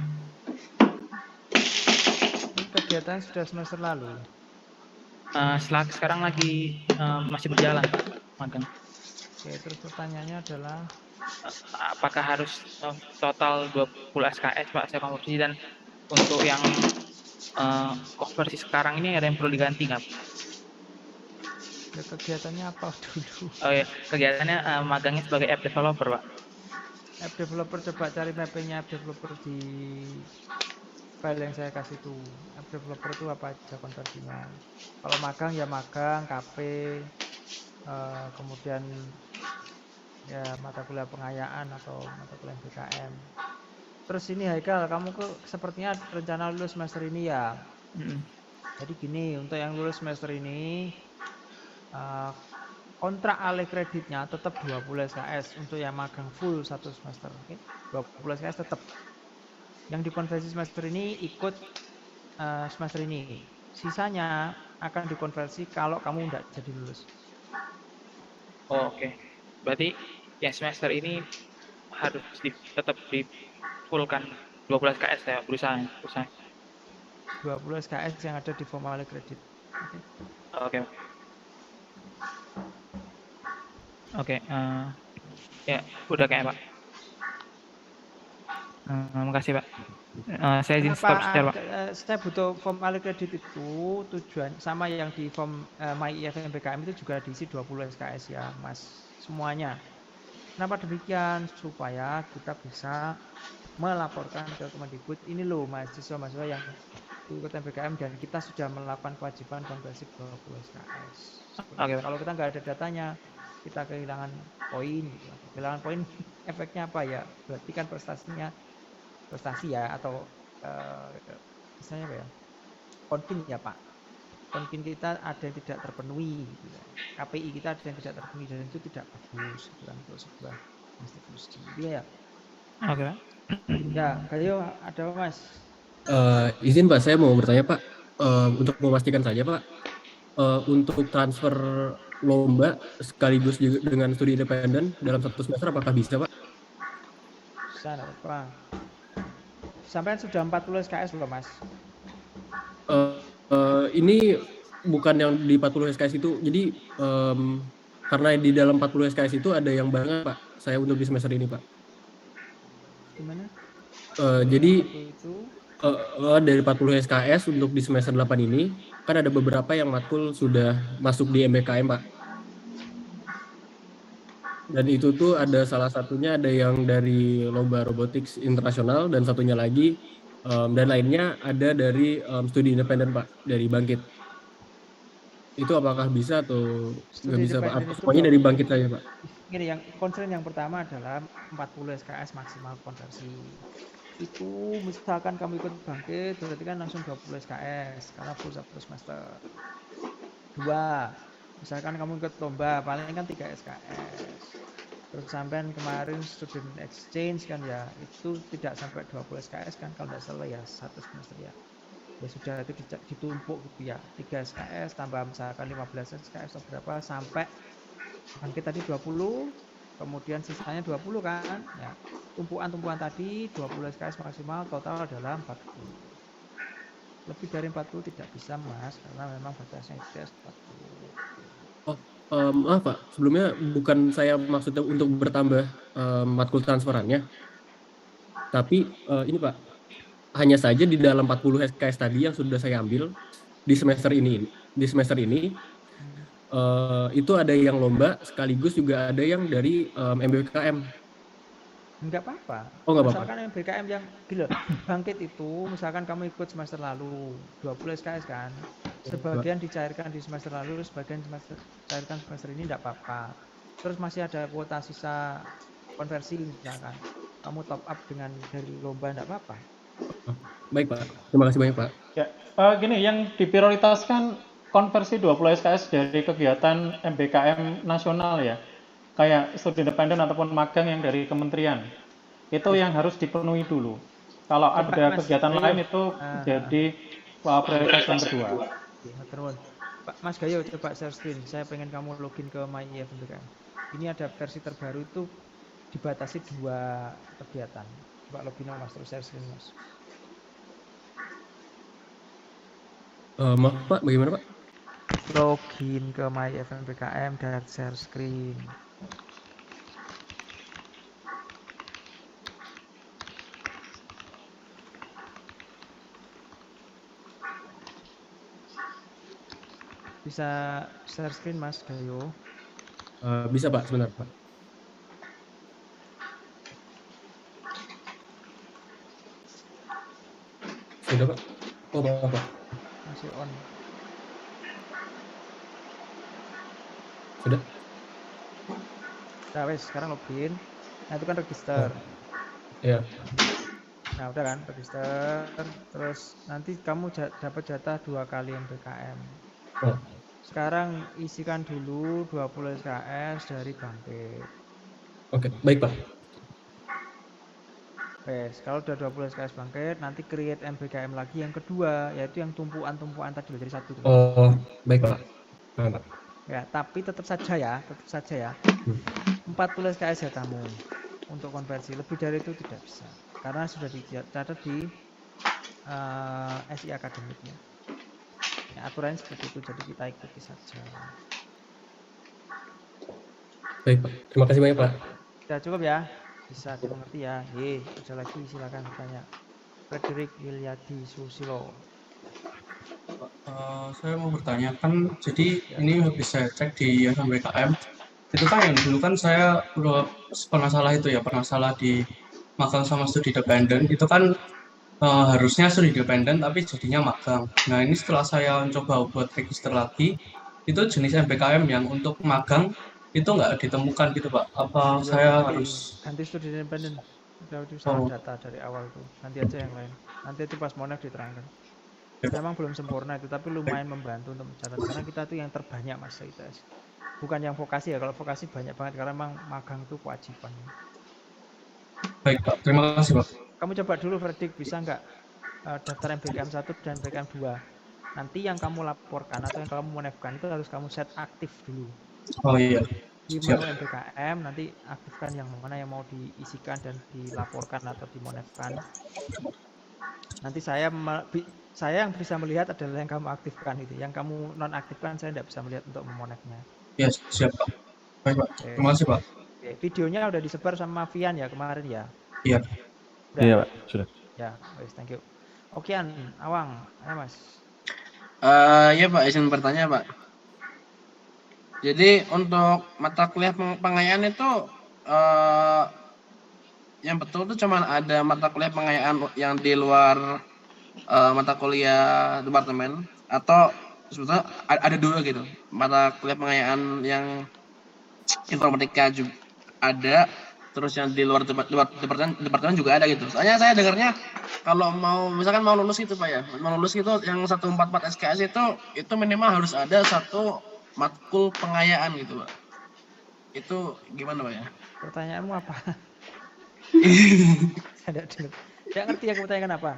kegiatan sudah semester lalu. Sekarang lagi masih berjalan Pak, magang. Oke, terus pertanyaannya adalah apakah harus total 20 SKS Pak saya konversi, dan untuk yang konversi sekarang ini ada yang perlu diganti nggak? ya, kegiatannya apa dulu? Oh ya, kegiatannya magangnya sebagai app developer Pak. App developer, coba cari mappingnya app developer di file yang saya kasih tuh. App developer itu apa aja konversinya. Kalau magang ya magang, KP, kemudian ya mata kuliah pengayaan atau mata kuliah BKM. Terus ini Haikal, kamu sepertinya rencana lulus semester ini ya. Jadi gini, untuk yang lulus semester ini kontrak alih kreditnya tetap 20 SKS untuk yang magang full 1 semester. Oke? 20 SKS tetap. Yang dikonversi semester ini ikut semester ini. Sisanya akan dikonversi kalau kamu nggak jadi lulus. Oh, oke. Berarti yang semester ini harus tetap di fullkan 12 KS ya berusaha. 20 SKS yang ada di formal credit. Oke. Oke, ya udah kayak Pak. Makasih Pak. Saya izin stop share Pak. Saya butuh formal credit itu tujuan sama yang di form MyIFM BKM itu juga diisi 20 SKS ya Mas semuanya. Kenapa demikian? Supaya kita bisa melaporkan ke Kemendikbud ini loh mahasiswa-mahasiswa yang ikut MBKM dan kita sudah melakukan kewajiban konversi 20 SKS. Oke, Pak. Kalau kita nggak ada datanya, kita kehilangan poin. Gitu. Kehilangan poin efeknya apa ya? Berarti kan prestasi ya atau misalnya apa ya? Konvin ya Pak. Konvin kita ada yang tidak terpenuhi. Gitu ya. KPI kita ada yang tidak terpenuhi dan itu tidak bagus gitu kan, untuk sebuah institusi. Iya ya. Oke Pak. Ya, Gayo ada apa Mas? Izin Pak, saya mau bertanya Pak, untuk memastikan saja Pak, untuk transfer lomba sekaligus juga dengan studi independen dalam satu semester apakah bisa Pak? Bisa, enggak apa-apa. Sampai sudah 40 SKS loh Mas. Ini bukan yang di 40 SKS itu, jadi karena di dalam 40 SKS itu ada yang banget Pak, saya untuk di semester ini Pak. Gimana? Jadi Itu dari 40 SKS untuk di semester 8 ini, kan ada beberapa yang matkul sudah masuk di MBKM Pak. Dan itu tuh ada salah satunya ada yang dari lomba robotics internasional dan satunya lagi dan lainnya ada dari studi independen Pak, dari Bangkit. Itu apakah bisa atau nggak bisa Pak? Atau semuanya dari Bangkit saja Pak? Gini, yang concern yang pertama adalah 40 SKS maksimal konversi. Itu misalkan kamu ikut Bangkit berarti kan langsung 20 SKS karena full satu semester. 2, misalkan kamu ikut lomba paling kan 3 SKS. Terus sampai kemarin student exchange kan ya itu tidak sampai 20 SKS kan kalau tidak salah ya satu semester ya. Ya sudah itu ditumpuk gitu ya 3 SKS tambah misalkan 15 SKS atau berapa sampai Bangkit tadi 20 kemudian sisanya 20 kan ya tumpuan tadi 20 SKS maksimal total adalah 40. Lebih dari 40 tidak bisa Mas karena memang batasnya itu 40. Maaf Pak, sebelumnya bukan saya maksudnya untuk bertambah matkul transferannya, tapi ini Pak, hanya saja di dalam 40 SKS tadi yang sudah saya ambil di semester ini itu ada yang lomba sekaligus juga ada yang dari MBKM. Enggak apa-apa. Oh nggak apa-apa. Misalkan MBKM yang gila, Bangkit itu misalkan kamu ikut semester lalu 20 SKS kan. Sebagian dicairkan di semester lalu, sebagian dicairkan semester ini enggak apa-apa. Terus masih ada kuota sisa konversi misalkan. Kamu top up dengan dari lomba enggak apa-apa. Baik Pak, terima kasih banyak Pak. Ya, gini, yang diprioritaskan konversi 20 SKS dari kegiatan MBKM nasional ya, kayak studi independen ataupun magang yang dari kementerian, itu yang harus dipenuhi dulu. Kalau ada kegiatan lain itu jadi prioritas yang kedua. Pak Mas Gayo, coba share screen. Saya pengen kamu login ke MyIFM BKM. Ini ada versi terbaru itu dibatasi 2 kegiatan. Coba login Mas, terus share screen Mas. Maaf Pak, bagaimana Pak? Login ke MyIFM BKM dan share screen. Bisa share screen Mas Gayo? Bisa Pak, sebentar Pak. Sudah Pak? Oh Pak. Masih on. Sudah? Nah wes, sekarang login. Nah itu kan register. Iya. Nah udah kan register. Terus nanti kamu dapat jatah 2 kali MBKM. Oh. Sekarang isikan dulu 20 SKS dari Bangkit. Oke, baik Pak. Wes, kalau udah 20 SKS bangkit, nanti create MBKM lagi yang kedua, yaitu yang tumpuan-tumpuan tadi loh, jadi satu tuh. Oh, baik Pak. Nah, Pak. Ya, tapi tetap saja ya, 40 SKS ya kamu untuk konversi. Lebih dari itu tidak bisa, karena sudah dicatat di SI akademiknya. Ya, aturannya seperti itu, jadi kita ikuti saja. Baik Pak. Terima kasih banyak Pak. Sudah cukup ya? Bisa dimengerti ya? Ada lagi silakan bertanya. Frederick Wilyadi Susilo. Saya mau bertanya kan, jadi ini bisa cek di SNMPTN itu kan yang dulu kan saya udah pernah salah itu ya, pernah salah di magang sama studi dependen itu kan harusnya studi dependen tapi jadinya magang. Nah ini setelah saya coba buat register lagi, itu jenis MBKM yang untuk magang itu nggak ditemukan gitu Pak. Apa Ya, saya harus ganti studi independen. Udah salah data dari awal tuh. Ganti aja yang lain. Nanti itu pas monek diterangkan. Memang belum sempurna itu, tapi lumayan membantu untuk mencatat. Karena kita tuh yang terbanyak Mas ITS. Bukan yang vokasi ya. Kalau vokasi banyak banget karena memang magang itu kewajiban. baik Pak, terima kasih Pak. Kamu coba dulu Verdict, bisa nggak daftar MBKM 1 dan MBKM 2. Nanti yang kamu laporkan atau yang kamu monefkan itu harus kamu set aktif dulu. Oh iya. Di menu MBKM nanti aktifkan yang mana yang mau diisikan dan dilaporkan atau dimonefkan. Nanti saya yang bisa melihat adalah yang kamu aktifkan itu. Yang kamu nonaktifkan saya tidak bisa melihat untuk memonefnya. Ya, siap Pak. Baik Pak. Oke. Terima kasih Pak. Oke. Videonya udah disebar sama Vian ya kemarin ya? Iya. Udah? Iya Pak, sudah. Ya, thank you. Okean, Awang, ayo Mas. Ya Pak, izin bertanya Pak. Jadi untuk mata kuliah pengayaan itu yang betul itu cuma ada mata kuliah pengayaan yang di luar mata kuliah departemen, atau sebetulnya ada dua gitu mata kuliah pengayaan yang informatika juga ada, terus yang di luar departemen juga ada gitu. Soalnya saya dengarnya kalau misalkan mau lulus gitu Pak ya, mau lulus gitu yang 144 SKS itu minimal harus ada satu matkul pengayaan gitu Pak. Itu gimana Pak ya? Pertanyaanmu apa? Saya tidak ngerti yang kamu tanyakan apa.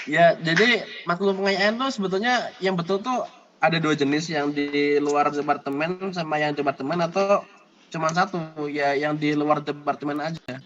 Ya, jadi matkul pengayaan tuh sebetulnya yang betul tuh ada dua jenis, yang di luar departemen sama yang departemen, atau cuma satu ya yang di luar departemen aja.